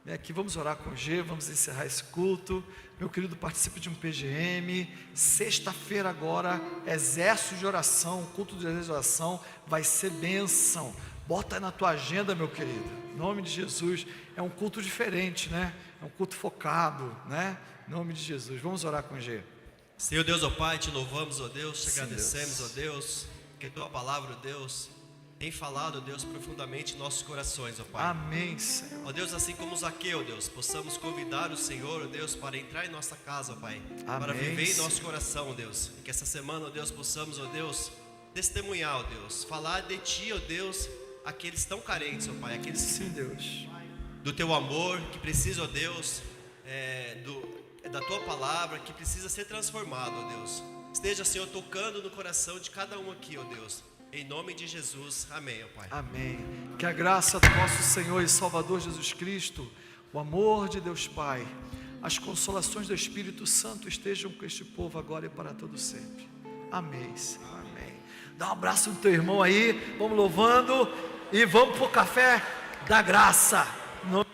Vem aqui, vamos orar com o Gê, vamos encerrar esse culto. Meu querido, participe de um PGM. Sexta-feira agora, exército de oração, culto de oração, vai ser bênção. Bota aí na tua agenda, meu querido. Em nome de Jesus. É um culto diferente, né? É um culto focado, né? Em nome de Jesus. Vamos orar com o Gê. Senhor Deus, ó Pai, te louvamos, ó Deus, te Sim, agradecemos, Deus. ó Deus, que a tua palavra, ó Deus, tem falado, ó Deus, profundamente em nossos corações, ó Pai. Amém, Senhor. Ó Deus, assim como Zaqueu, ó Deus, possamos convidar o Senhor, ó Deus, para entrar em nossa casa, ó Pai, para Amém, viver em nosso Senhor. coração, ó Deus, e que essa semana, ó Deus, possamos, ó Deus, testemunhar, ó Deus, falar de Ti, ó Deus, aqueles tão carentes, ó Pai, aqueles Sim, Deus. do Teu amor, que precisam, ó Deus, da Tua palavra, que precisa ser transformado, ó Deus. Esteja, Senhor, tocando no coração de cada um aqui, ó Deus. Em nome de Jesus, amém, ó Pai. Amém. Que a graça do nosso Senhor e Salvador Jesus Cristo, o amor de Deus Pai, as consolações do Espírito Santo estejam com este povo agora e para todo sempre. Amém, Senhor. Amém. Dá um abraço no teu irmão aí, vamos louvando e vamos pro café da graça. Deus.